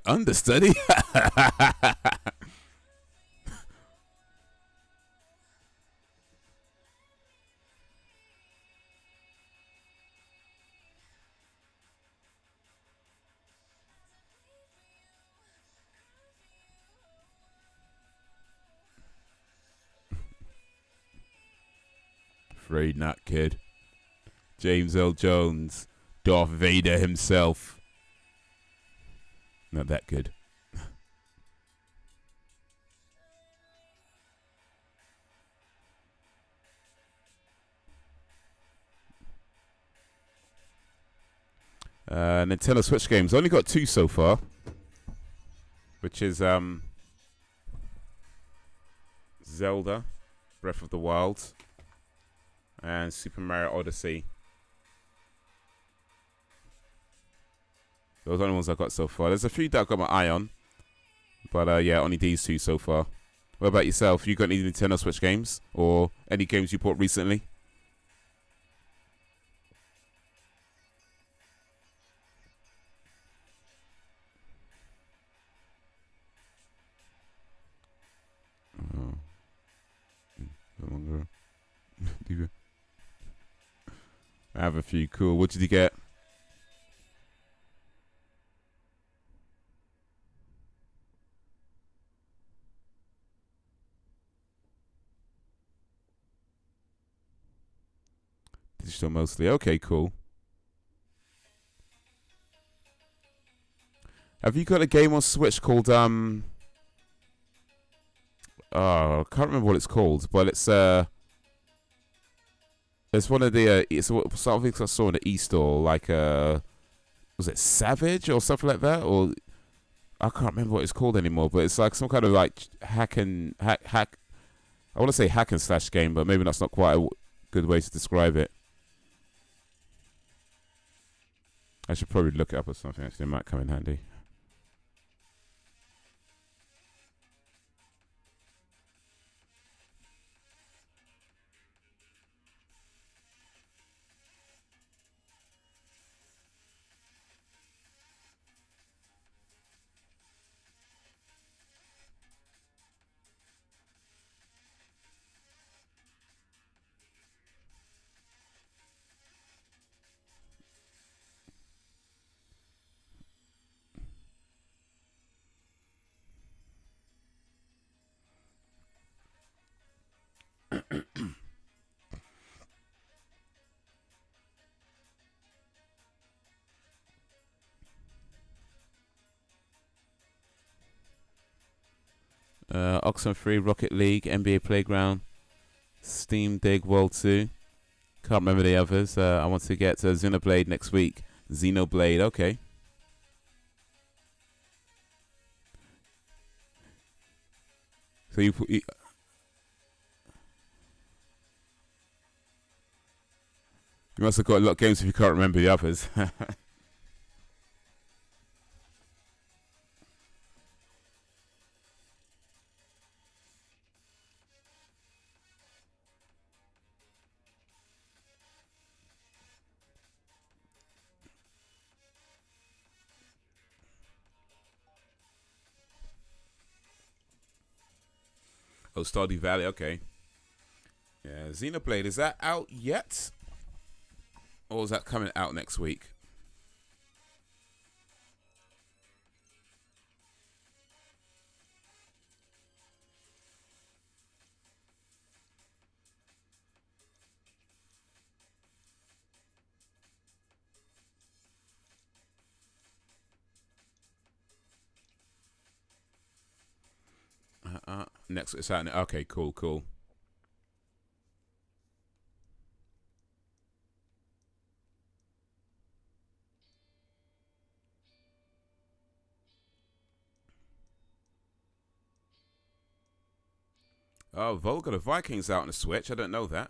Understudy. Afraid not, kid. James L. Jones, Darth Vader himself. Not that good. Nintendo Switch games. Only got 2 so far, which is Zelda, Breath of the Wild, and Super Mario Odyssey. Those are the only ones I got so far. There's a few that I've got my eye on, but yeah, only these 2 so far. What about yourself? You got any Nintendo Switch games or any games you bought recently? I have a few. Cool. What did you get? Digital mostly. Okay, cool. Have you got a game on Switch called oh, I can't remember what it's called, but it's one of the it's something I saw in the e-store, like was it Savage or something like that, or I can't remember what it's called anymore, but it's like some kind of like hack. I want to say hack and slash game, but maybe that's not quite a good way to describe it. I should probably look it up or something. Actually, it might come in handy. Oxenfree, Rocket League, NBA Playground, Steam Dig World 2. Can't remember the others. I want to get Xenoblade next week. Xenoblade, okay. So you must have got a lot of games if you can't remember the others. Oh, Stardew Valley, okay. Yeah, Xenoblade, is that out yet? Or is that coming out next week? Next, it's out. Okay, cool, cool. Oh, Volga the Vikings out on the Switch. I don't know that.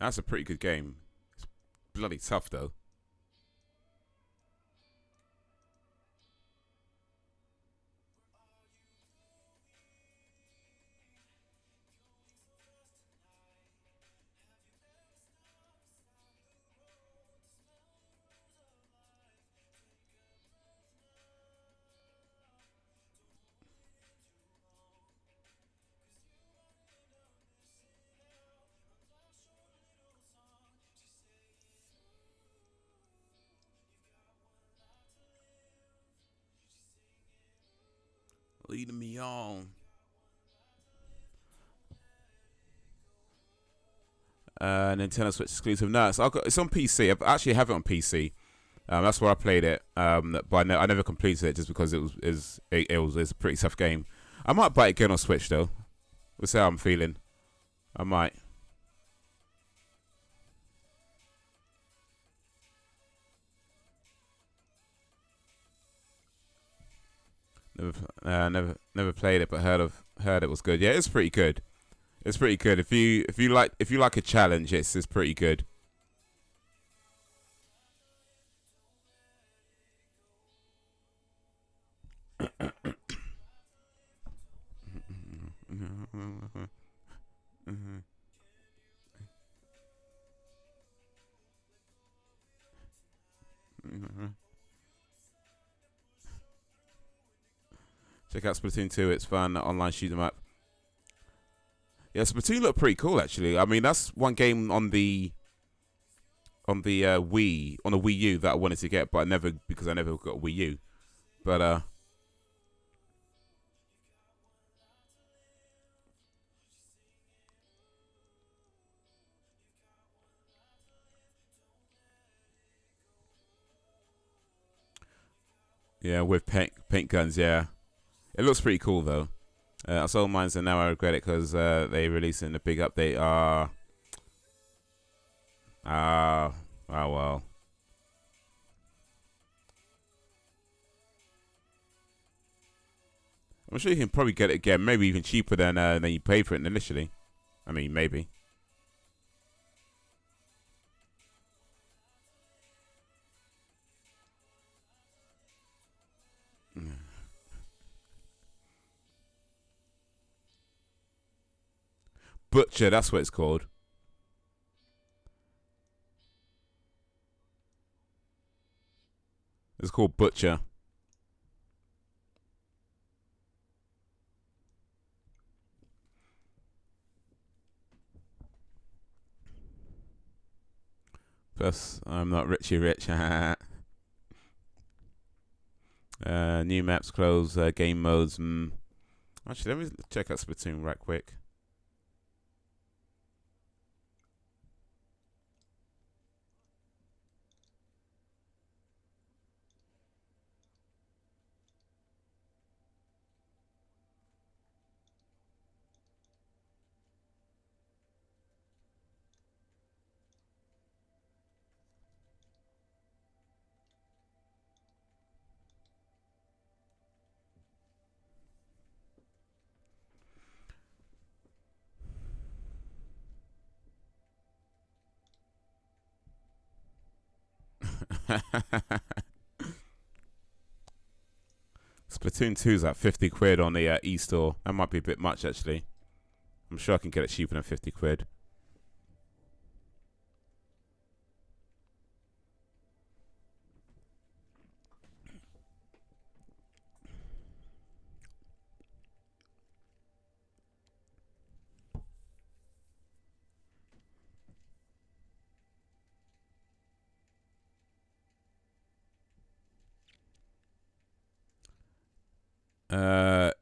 That's a pretty good game. It's bloody tough though. Leading me on. Nintendo Switch exclusive. No, it's on PC. I actually have it on PC. That's where I played it. But I never completed it just because it was a pretty tough game. I might buy it again on Switch though. We'll see how I'm feeling. I might. Never played it, but heard it was good. Yeah, it's pretty good. It's pretty good. If you like a challenge, it's pretty good. Check out Splatoon 2. It's fun. Online shoot 'em up. Yeah, Splatoon looked pretty cool actually. I mean, that's one game on the Wii U that I wanted to get, but I never got a Wii U. But yeah, with paint guns, yeah, it looks pretty cool though. I sold mine, and now I regret it because they released it in a big update. Well. I'm sure you can probably get it again, maybe even cheaper than you paid for it initially. I mean, maybe. Butcher, that's what it's called. It's called Butcher. Plus, I'm not Richie Rich. New maps, clothes, game modes. Actually, let me check out Splatoon right quick. Splatoon 2 is at 50 quid on the e-store. That might be a bit much, actually. I'm sure I can get it cheaper than 50 quid.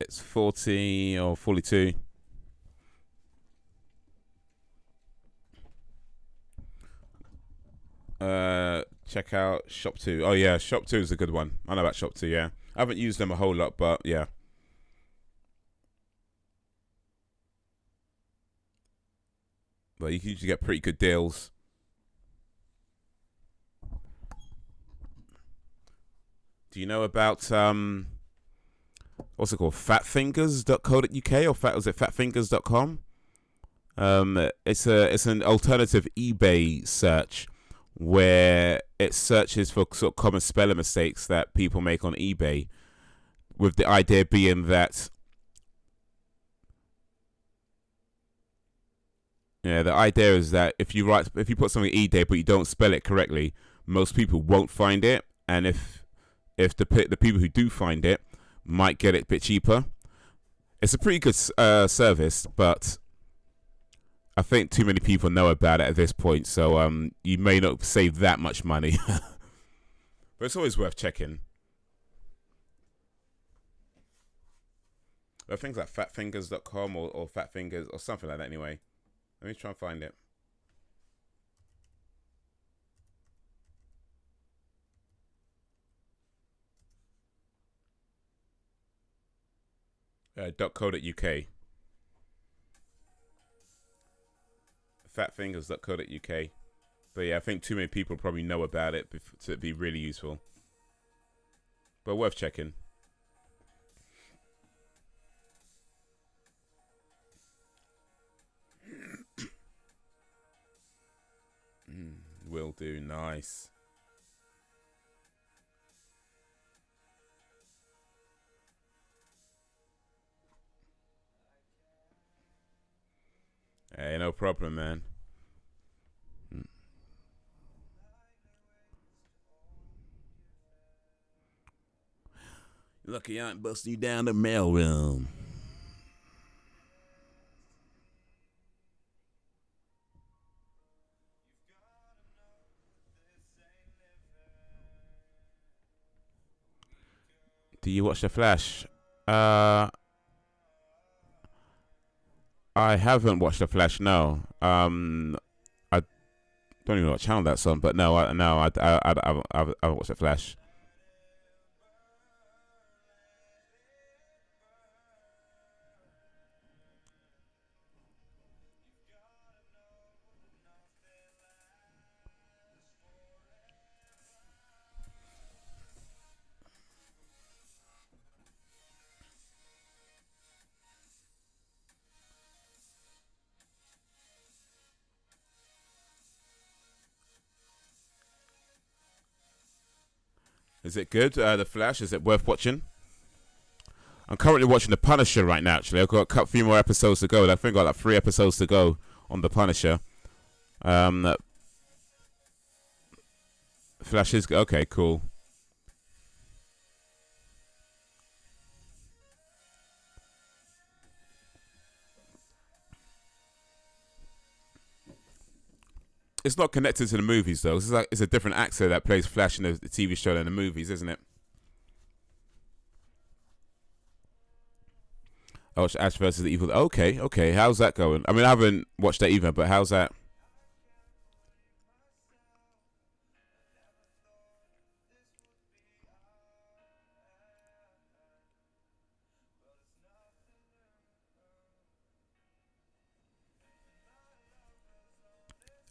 It's 40 or 42. Check out Shop 2. Oh yeah, Shop 2 is a good one. I know about Shop 2, yeah. I haven't used them a whole lot, but yeah. But you can usually get pretty good deals. Do you know about what's it called? Fatfingers.co.uk or fatfingers.com? It's an alternative eBay search where it searches for sort of common spelling mistakes that people make on eBay, with the idea being that the idea is that if you put something eBay but you don't spell it correctly, most people won't find it, and if the people who do find it might get it a bit cheaper. It's a pretty good service, but I think too many people know about it at this point, so you may not save that much money. But it's always worth checking. There are things like fatfingers.com or fatfingers or something like that anyway. Let me try and find it. .co.uk. Fatfingers.co.uk. But yeah, I think too many people probably know about it to be really useful. But worth checking. Will do. Nice. Hey, no problem, man. Lucky I ain't busting you down the mailroom. Do you watch The Flash? I haven't watched The Flash. No. I don't even know what channel that's on, but no, I haven't watched The Flash. Is it good? The Flash, is it worth watching? I'm currently watching The Punisher right now, actually. I've got a few more episodes to go. I think I've got like 3 episodes to go on The Punisher. Flash is... Okay, cool. It's not connected to the movies, though. It's a different actor that plays Flash in the TV show than the movies, isn't it? Oh, it's Ash versus the Evil. Okay. How's that going? I mean, I haven't watched that either, but how's that?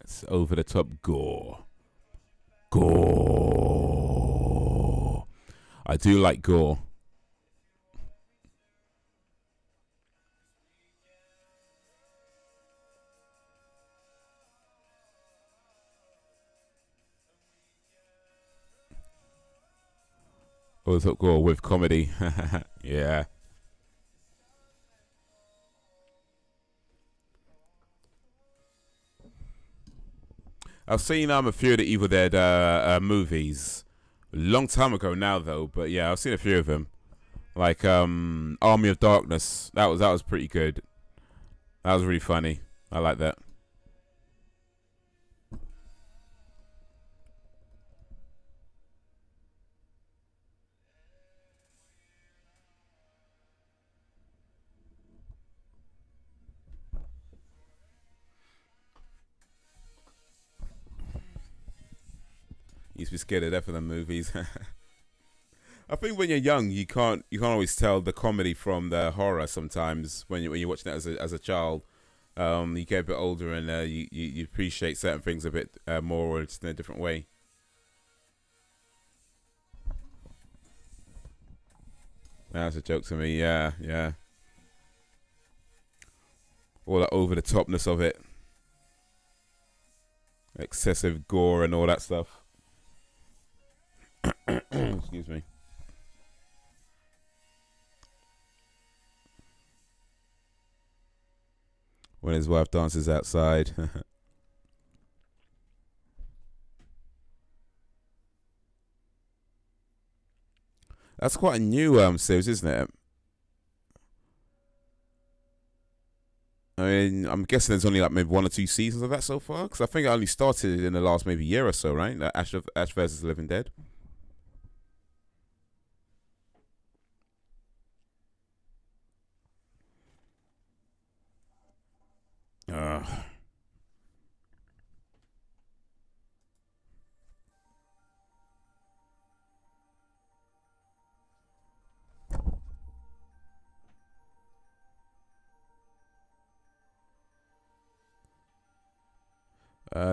It's over the top gore. Gore. I do like gore. Over the top gore with comedy. Yeah. I've seen a few of the Evil Dead movies. A long time ago now, though. But yeah, I've seen a few of them. Like Army of Darkness. That was pretty good. That was really funny. I like that. Used to be scared to death of the movies. I think when you're young, you can't always tell the comedy from the horror. Sometimes when you're watching it as a child, you get a bit older and you appreciate certain things a bit more, or just in a different way. That's a joke to me. Yeah. All the over the topness of it, excessive gore and all that stuff. Excuse me. When his wife dances outside. That's quite a new series, isn't it? I mean, I'm guessing there's only like maybe 1 or 2 seasons of that so far, because I think it only started in the last maybe year or so, right? Like Ash versus the Living Dead.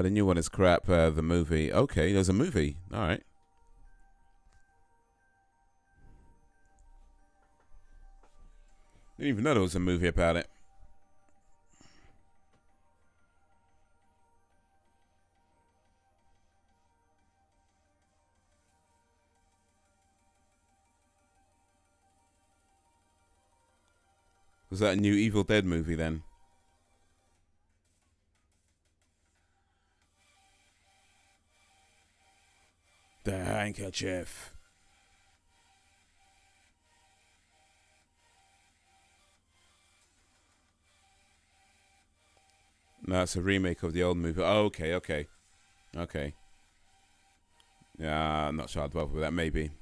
The new one is crap. The movie. Okay, there's a movie. All right. Didn't even know there was a movie about it. Was that a new Evil Dead movie then? The handkerchief. No, it's a remake of the old movie. Oh, okay, okay. Okay. Yeah, I'm not sure I'd bother with that, maybe.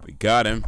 We got him.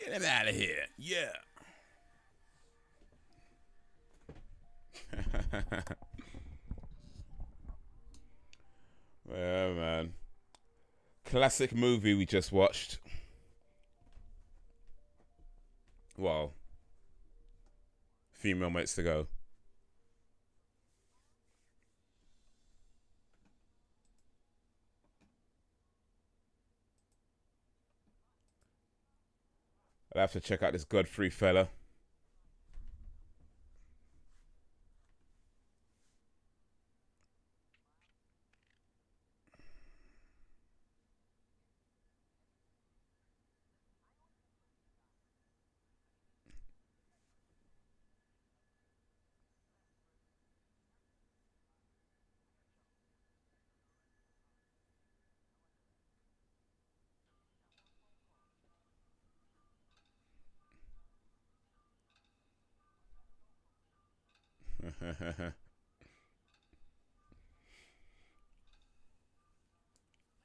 Get him out of here. Yeah. Yeah, man. Classic movie we just watched. Well, a few moments to go. I'll have to check out this Godfrey fella.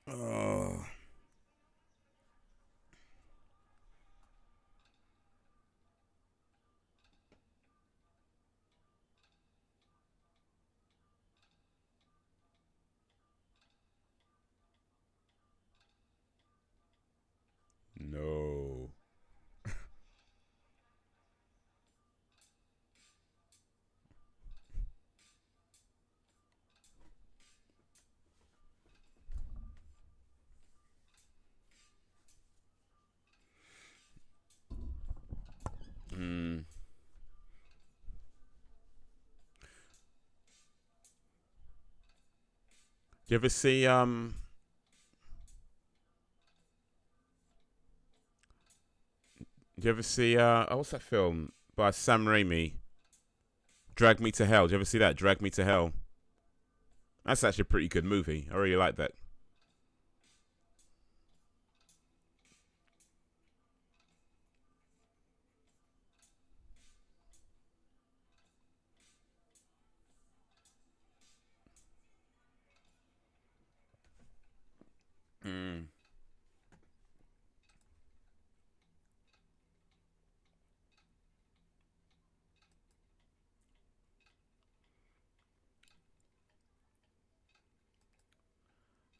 Oh. No. Mm. Do you ever see Do you ever see oh, what's that film by Sam Raimi? Drag Me to Hell. Do you ever see that? Drag Me to Hell. That's actually a pretty good movie. I really like that.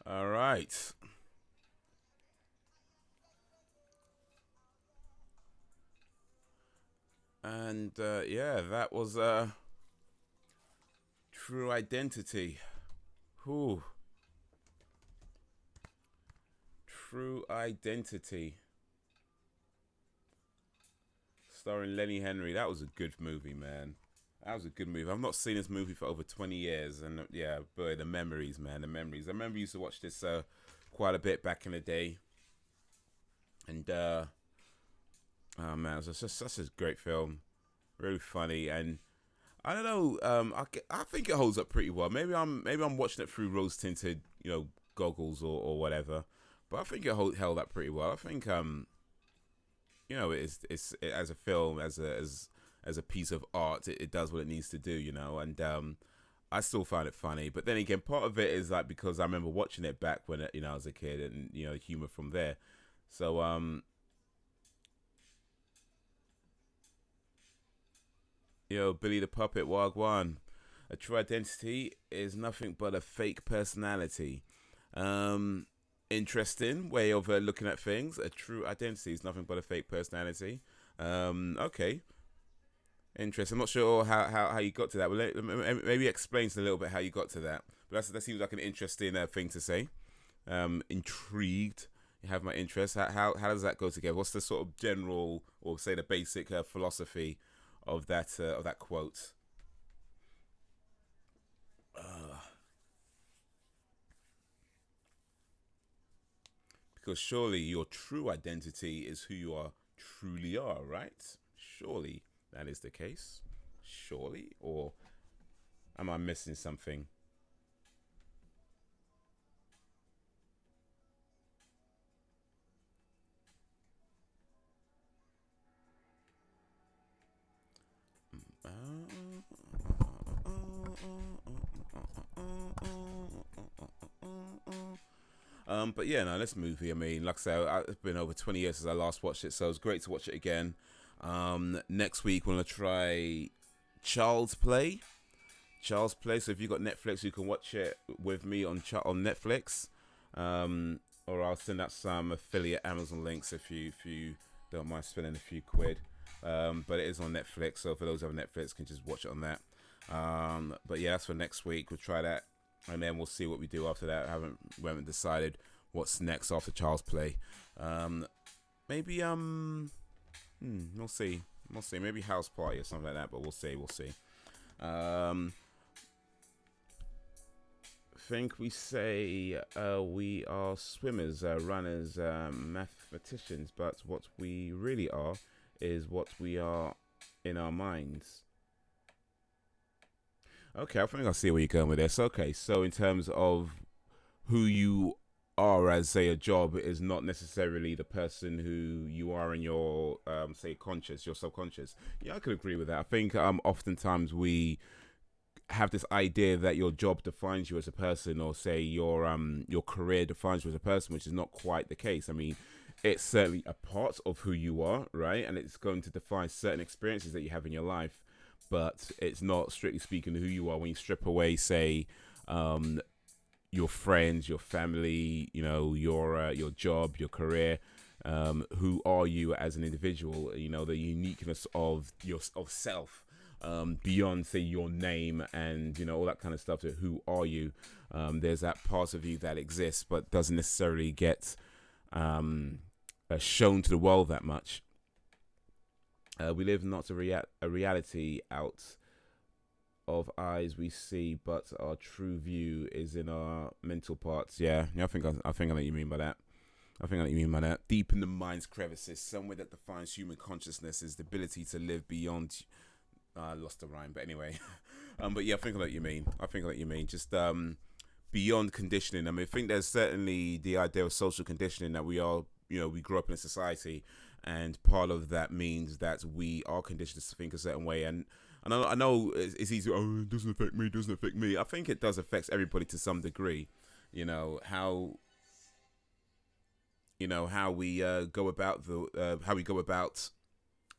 All right. And yeah, that was True Identity. Whew. True Identity. Starring Lenny Henry. That was a good movie, man. That was a good movie. I've not seen this movie for over 20 years. And yeah, boy, the memories, man. The memories. I remember I used to watch this quite a bit back in the day. And oh man, it was just such a great film. Really funny. And I don't know. I think it holds up pretty well. Maybe I'm watching it through rose tinted, goggles or whatever. But I think it held up pretty well. I think as a film, as a piece of art, it does what it needs to do, and I still find it funny. But then again, part of it is like because I remember watching it back when I was a kid, and humor from there. So Billy the Puppet, Wagwan. A true identity is nothing but a fake personality. Um, Interesting way of looking at things. A true identity is nothing but a fake personality. Okay, interesting. I'm not sure how you got to that. Well, maybe explains a little bit how you got to that. But that seems like an interesting thing to say. Intrigued. You have my interest. How does that go together? What's the sort of general, or say the basic philosophy of that quote? Uh, because surely your true identity is who you truly are, right? Surely that is the case. Surely, or am I missing something? But yeah, no, this movie. I mean, like I said, it's been over 20 years since I last watched it, so it's great to watch it again. Next week we're gonna try Child's Play. Child's Play. So if you got Netflix, you can watch it with me on Netflix. Or I'll send out some affiliate Amazon links if you don't mind spending a few quid. But it is on Netflix, so for those who have Netflix, can just watch it on that. But yeah, that's for next week. We'll try that, and then we'll see what we do after that. We haven't decided what's next after Child's Play. Maybe we'll see. We'll see. Maybe House Party or something like that. But we'll see. We'll see. Think we say we are swimmers, runners, mathematicians, but what we really are is what we are in our minds. Okay, I think I see where you're going with this. Okay, so in terms of who you are as, say, a job is not necessarily the person who you are in your, say, your subconscious. Yeah, I could agree with that. I think oftentimes we have this idea that your job defines you as a person, or say your career defines you as a person, which is not quite the case. I mean, it's certainly a part of who you are, right? And it's going to define certain experiences that you have in your life, but it's not strictly speaking who you are when you strip away, say, your friends, your family, your job, your career. Who are you as an individual? The uniqueness of self, beyond, say, your name and all that kind of stuff. So who are you? There's that part of you that exists but doesn't necessarily get shown to the world that much. We live not a reality out of eyes we see, but our true view is in our mental parts. Yeah, I think I know what you mean by that. I think I know what you mean by that. Deep in the mind's crevices, somewhere that defines human consciousness is the ability to live beyond. I lost the rhyme, but anyway. But yeah, I think I know what you mean. Just beyond conditioning. I mean, I think there's certainly the idea of social conditioning that we are, we grow up in a society, and part of that means that we are conditioned to think a certain way. And I know it's easy. Oh, it doesn't affect me. Doesn't affect me. I think it does affect everybody to some degree. How we go about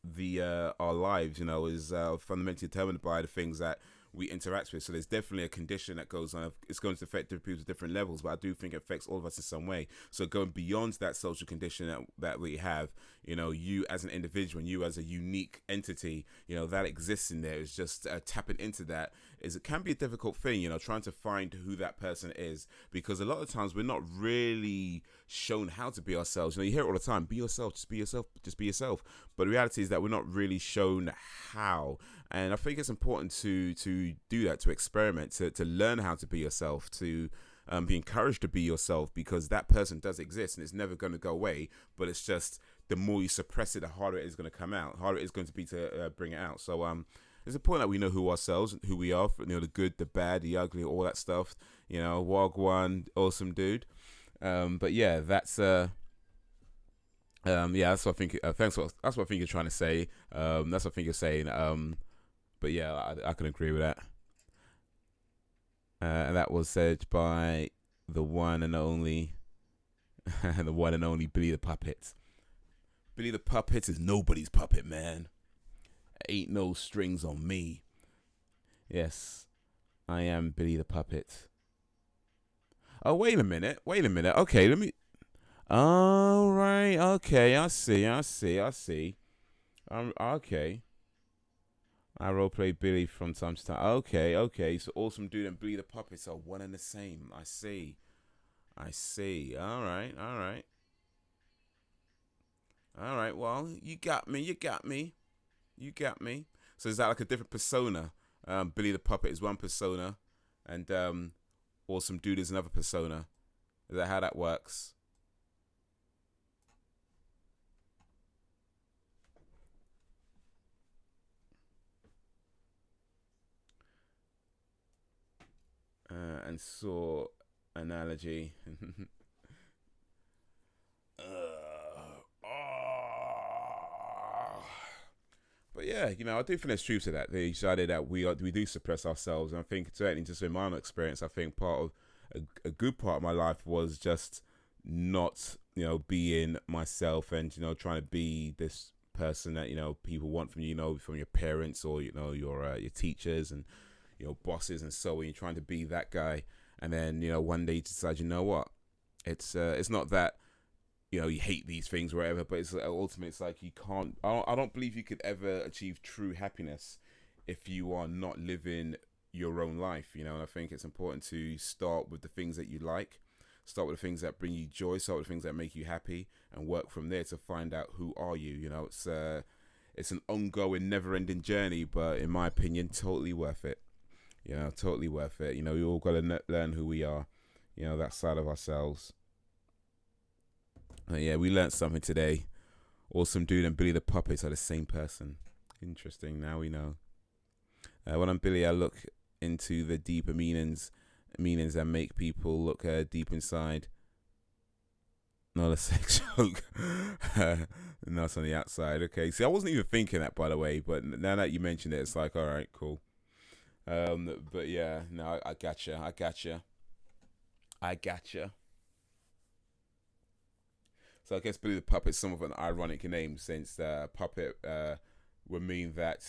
the our lives. Is fundamentally determined by the things that we interact with. So there's definitely a condition that goes on. It's going to affect different people to different levels, but I do think it affects all of us in some way. So going beyond that social condition that we have, you know, you as an individual and you as a unique entity, you know, that exists in there. Is just tapping into that it can be a difficult thing, you know, trying to find who that person is, because a lot of times we're not really shown how to be ourselves. You know, you hear it all the time: be yourself, just be yourself, just be yourself. But the reality is that we're not really shown how. And I think it's important to do that, to experiment, to learn how to be yourself, to be encouraged to be yourself, because that person does exist and it's never going to go away. But it's just the more you suppress it, the harder it is going to come out, harder it is going to be to bring it out. So it's important that we know who we are, you know, the good, the bad, the ugly, all that stuff. You know, Wagwan, awesome dude. But yeah, that's yeah, that's what I think. That's what I think you're trying to say. That's what I think you're saying. But yeah, I can agree with that. And that was said by the one and only, the one and only Billy the Puppet. Billy the Puppet is nobody's puppet, man. Ain't no strings on me. Yes, I am Billy the Puppet. Oh, wait a minute. Okay, let me. All right. Okay, I see. Okay. I roleplay Billy from time to time. Okay. So Awesome Dude and Billy the Puppets are one and the same. I see. All right. Well, you got me. So is that like a different persona? Billy the Puppet is one persona, and Awesome Dude is another persona. Is that how that works? And saw analogy. But yeah, you know, I do think there's truth to that. They decided that we do suppress ourselves, and I think certainly just in my own experience, I think part of a good part of my life was just not, you know, being myself and, you know, trying to be this person that, you know, people want from you, you know, from your parents or, you know, your teachers and, you know, bosses and so on. You're trying to be that guy, and then, you know, one day you decide, you know what, it's not that, you know, you hate these things or whatever, but it's ultimately it's like you can't. I don't believe you could ever achieve true happiness if you are not living your own life. You know, and I think it's important to start with the things that you like, start with the things that bring you joy, start with the things that make you happy, and work from there to find out who are you. You know, it's an ongoing, never-ending journey, but in my opinion, totally worth it. You know, totally worth it. You know, we all got to learn who we are. You know, that side of ourselves. Yeah, we learned something today. Awesome Dude and Billy the Puppets are the same person. Interesting. Now we know. When I'm Billy, I look into the deeper meanings that make people look deep inside. Not a sex joke. No, it's on the outside. Okay. See, I wasn't even thinking that, by the way, but now that you mentioned it, it's like, all right, cool. But yeah, no, I gotcha. So I guess Billy the Puppet is somewhat of an ironic name, since puppet would mean that,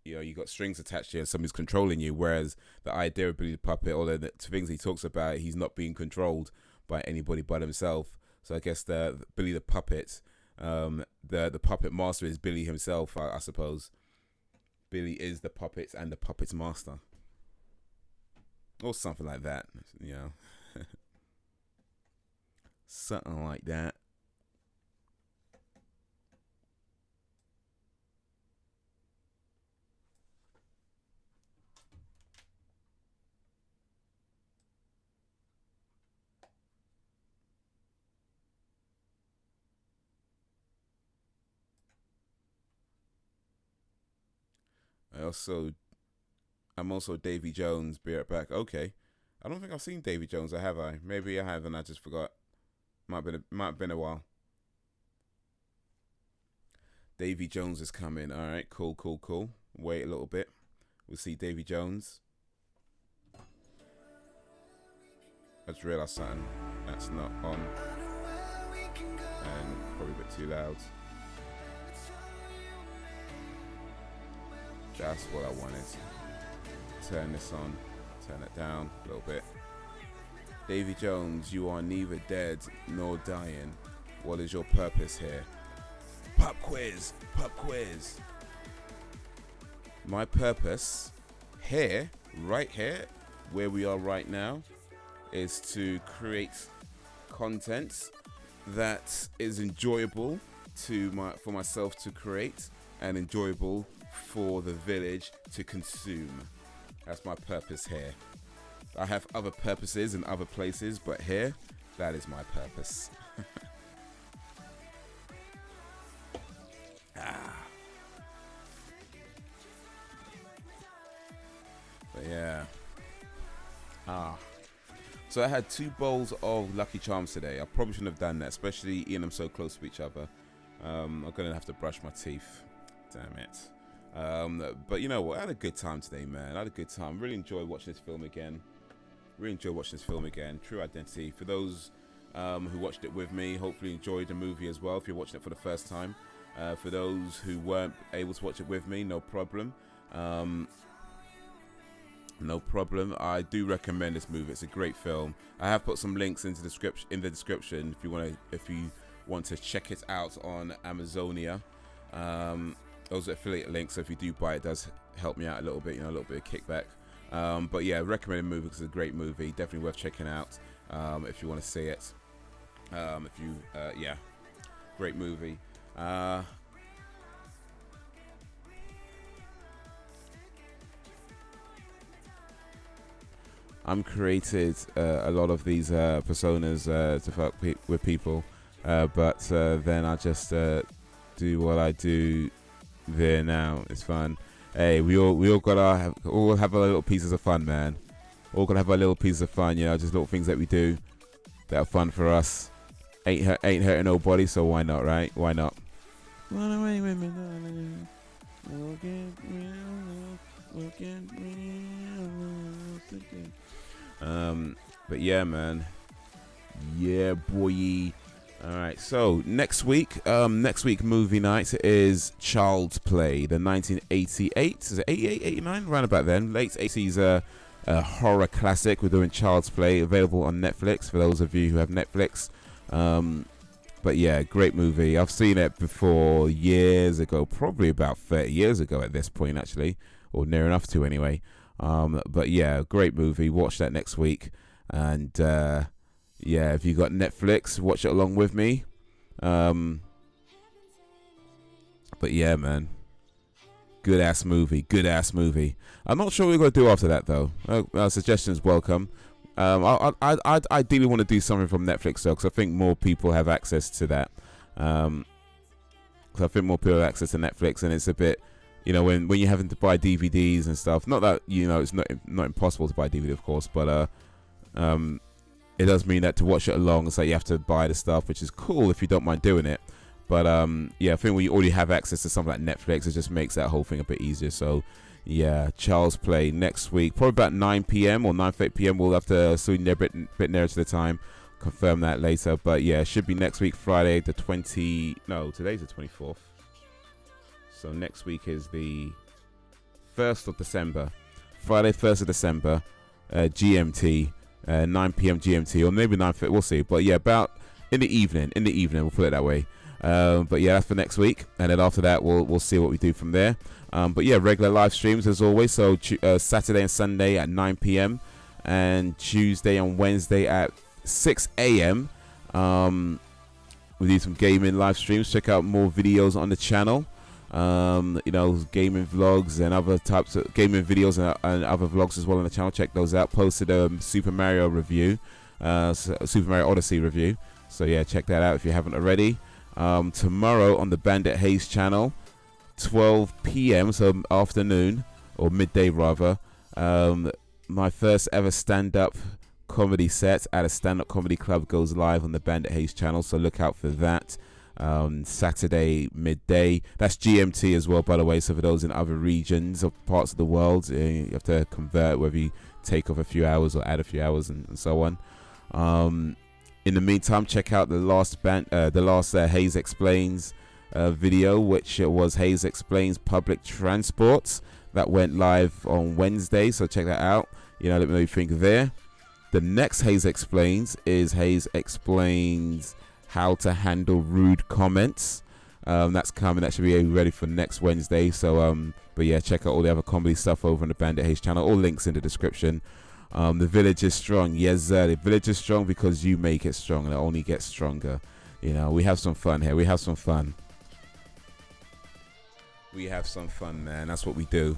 you know, you got strings attached to you and somebody's controlling you, whereas the idea of Billy the Puppet, or the things he talks about, he's not being controlled by anybody but himself. So I guess the Billy the Puppet, the puppet master is Billy himself, I suppose. Billy is the puppet and the puppet's master, or something like that, you know. Something like that. I'm also Davy Jones. Be right back. Okay, I don't think I've seen Davy Jones. Or have I? Maybe I have, and I just forgot. Might have been a while. Davy Jones is coming. All right, cool. Wait a little bit. We'll see Davy Jones. I just realised something that's not on, and probably a bit too loud. That's what I wanted. turn this on, turn it down a little bit. Davy Jones, you are neither dead nor dying. What is your purpose here? Pop quiz, pop quiz. My purpose here, right here, where we are right now, is to create content that is enjoyable for myself to create and enjoyable for the village to consume. That's my purpose here. I have other purposes in other places, but here, that is my purpose. But yeah. So I had 2 bowls of Lucky Charms today. I probably shouldn't have done that, especially eating them so close to each other. I'm gonna have to brush my teeth. Damn it. But you know what? I had a good time today, man. I had a good time. Really enjoyed watching this film again. True Identity. For those who watched it with me, hopefully enjoyed the movie as well. If you're watching it for the first time. For those who weren't able to watch it with me, no problem. No problem. I do recommend this movie. It's a great film. I have put some links in the description if you want to check it out on Amazonia. Those are affiliate links, so if you do buy it, does help me out a little bit, a little bit of kickback. But yeah, recommend the movie because it's a great movie. Definitely worth checking out if you want to see it. Yeah, great movie. I'm created a lot of these personas to fuck with people, but then I just do what I do there now. It's fun. Hey, we all gotta have our little pieces of fun, man. All gotta have our little pieces of fun, just little things that we do that are fun for us. Ain't hurting nobody, so why not, right? Why not? Run away with me, darling. But yeah, man. Yeah, boy. Alright, so next week movie night is Child's Play, the 1988, is it 88, 89? Around about then, late 80s a horror classic. We're doing Child's Play, available on Netflix for those of you who have Netflix. But yeah, great movie. I've seen it before years ago, probably about 30 years ago at this point actually, or near enough to anyway. But yeah, great movie. Watch that next week. And yeah, if you got Netflix, watch it along with me. But yeah, man, good ass movie. I'm not sure what we're gonna do after that though. Suggestions welcome. I ideally want to do something from Netflix though, because I think more people have access to that. Because I think more people have access to Netflix, and it's a bit, when you're having to buy DVDs and stuff. Not that it's not impossible to buy DVD, of course, but it does mean that to watch it along, it's like you have to buy the stuff, which is cool if you don't mind doing it. But yeah, I think when you already have access to something like Netflix, it just makes that whole thing a bit easier. So yeah, Child's Play next week, probably about 9 p.m. or 9:30 p.m. We'll have to soon a bit nearer to the time, confirm that later. But yeah, it should be next week, Friday the 20. No, today's the 24th. So next week is the 1st of December, Friday 1st of December, GMT, 9 p.m. GMT, or maybe 9:30. We'll see. But yeah, about in the evening. We'll put it that way. But yeah, that's for next week, and then after that we'll see what we do from there. But yeah, regular live streams as always. So Saturday and Sunday at 9 p.m. and Tuesday and Wednesday at 6 a.m. We do some gaming live streams. Check out more videos on the channel. Gaming vlogs and other types of gaming videos and other vlogs as well on the channel. Check those out. Posted a Super Mario review, Super Mario Odyssey review. So yeah, check that out if you haven't already. Tomorrow on the Bandit Haze channel, 12 p.m. so afternoon or midday rather. My first ever stand-up comedy set at a stand-up comedy club goes live on the Bandit Haze channel. So look out for that. Saturday midday. That's GMT as well, by the way. So for those in other regions or parts of the world, you have to convert, whether you take off a few hours or add a few hours and so on. In the meantime, check out the last Haze Explains video, which was Haze Explains Public Transport. that went live on Wednesday, so check that out. You know, let me know what you think there. The next Haze Explains is Haze Explains how to handle rude comments. That's coming. That should be ready for next Wednesday. So, but yeah, check out all the other comedy stuff over on the Bandit Haze channel. All links in the description. The village is strong. Yes, sir. The village is strong because you make it strong, and it only gets stronger. You know, we have some fun here. We have some fun. We have some fun, man. That's what we do.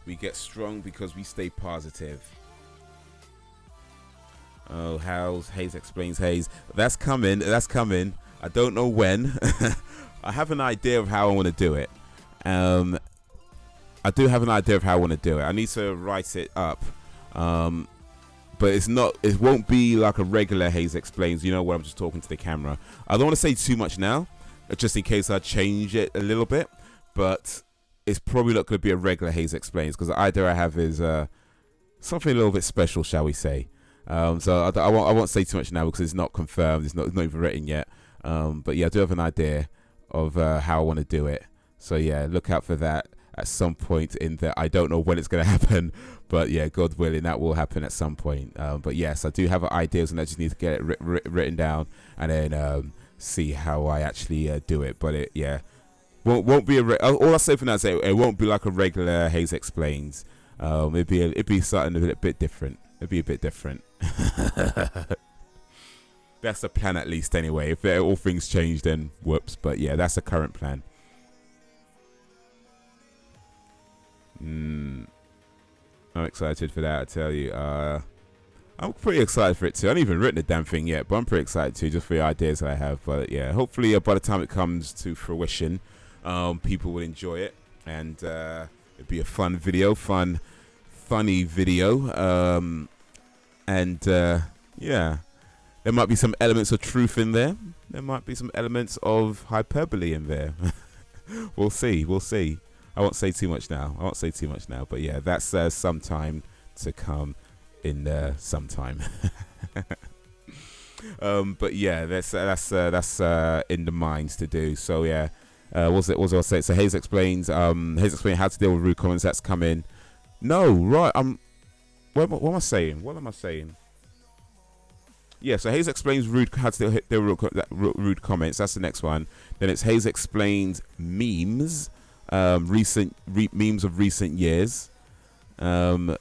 We get strong because we stay positive. Oh, Haze Explains Haze. That's coming. That's coming. I don't know when. I have an idea of how I want to do it. I do have an idea of how I want to do it. I need to write it up. But it's not. It won't be like a regular Haze Explains. You know, where I'm just talking to the camera. I don't want to say too much now, just in case I change it a little bit. But it's probably not going to be a regular Haze Explains, because the idea I have is something a little bit special, shall we say. So I won't say too much now because it's not confirmed. It's not even written yet. But yeah, I do have an idea of how I want to do it. So yeah, look out for that at some point in there. I don't know when it's going to happen, but yeah, God willing, that will happen at some point. But yes, I do have ideas, and I just need to get it written down and then see how I actually do it. But it, yeah. Won't be all I say for now is it won't be like a regular Haze Explains. It'd be something a bit different. It'd be a bit different. That's the plan, at least, anyway. If all things change, then whoops. But yeah, that's the current plan. I'm excited for that, I tell you. I'm pretty excited for it too. I haven't even written the damn thing yet, but I'm pretty excited too, just for the ideas that I have. But yeah, hopefully by the time it comes to fruition, people will enjoy it, and it'd be a fun video, funny video, and yeah, there might be some elements of truth in there. There might be some elements of hyperbole in there. We'll see. I won't say too much now. But yeah, that's sometime to come in sometime. But yeah, that's in the minds to do. So yeah. What was I say? So Haze Explains how to deal with rude comments. That's coming. No, right. What am I saying? Yeah. So Haze Explains how to deal with rude comments. That's the next one. Then it's Haze Explains memes, memes of recent years. And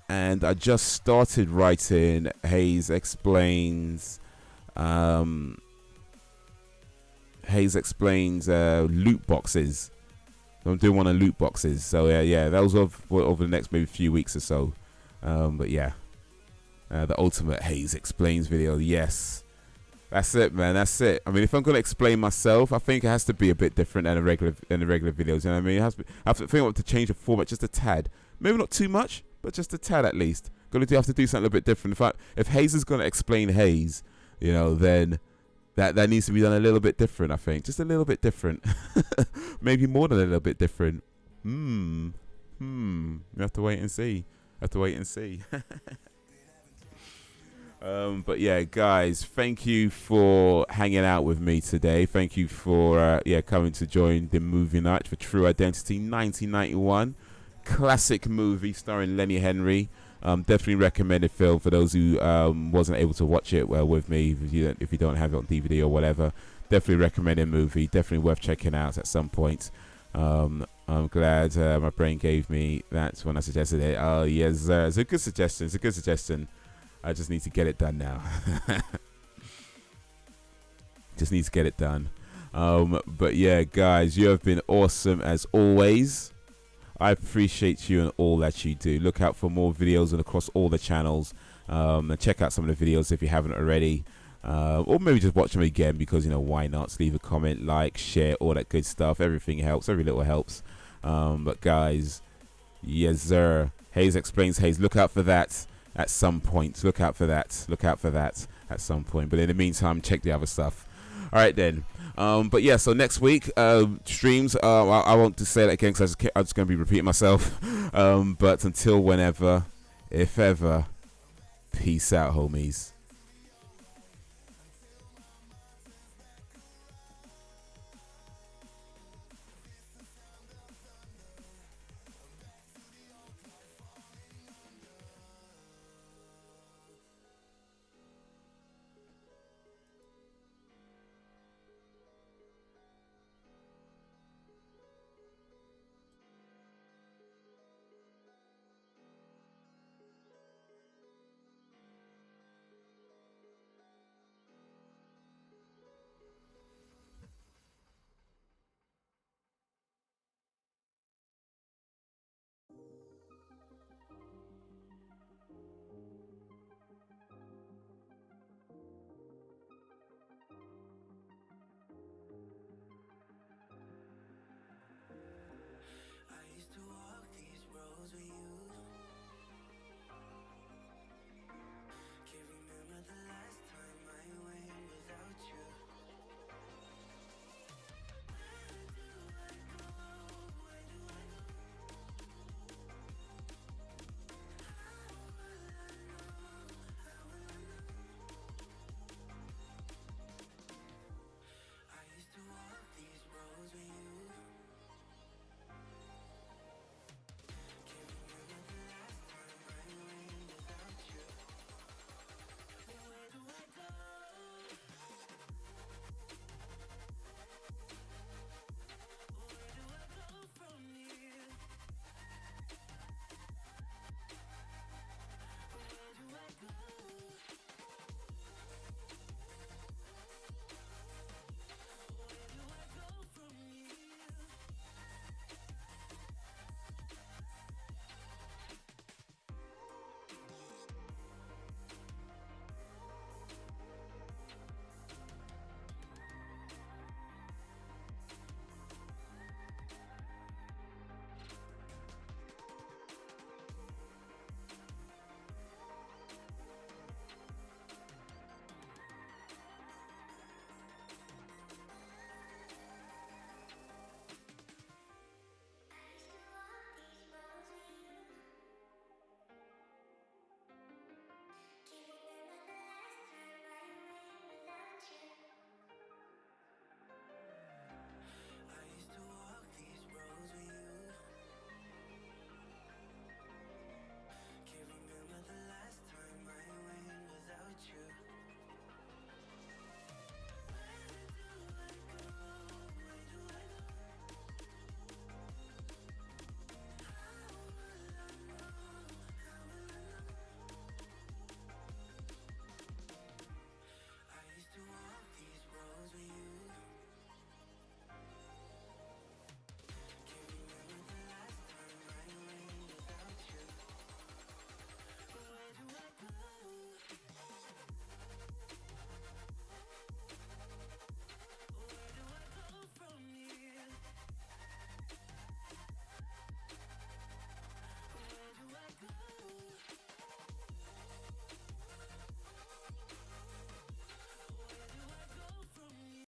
I just started writing Haze Explains. Haze Explains loot boxes. I'm doing one on loot boxes. So yeah, that was over the next maybe few weeks or so. But yeah, the ultimate Haze Explains video. Yes, that's it, man. That's it. I mean, if I'm gonna explain myself, I think it has to be a bit different than the regular videos. You know what I mean? I have to change the format just a tad. Maybe not too much, but just a tad at least. Have to do something a little bit different. If Haze is gonna explain Haze, you know, then that needs to be done a little bit different, I think. Just a little bit different. Maybe more than a little bit different. You have to wait and see. But yeah, guys, thank you for hanging out with me today. Thank you for coming to join the movie night for True Identity 1991. Classic movie starring Lenny Henry. Definitely recommended film for those who wasn't able to watch it with me. If you don't have it on DVD or whatever, definitely recommended movie. Definitely worth checking out at some point. I'm glad my brain gave me that when I suggested it. Oh yes, it's a good suggestion. I just need to get it done now. Just need to get it done. But yeah, guys, you have been awesome as always. I appreciate you and all that you do. Look out for more videos and across all the channels. And check out some of the videos if you haven't already. Or maybe just watch them again because, you know, why not? Leave a comment, like, share, all that good stuff. Everything helps. Every little helps. But guys, yes, sir. Haze Explains Haze. Look out for that at some point. Look out for that at some point. But in the meantime, check the other stuff. All right, then. But yeah, so next week, streams, I won't just say that again because I'm just going to be repeating myself. But until whenever, if ever, peace out, homies.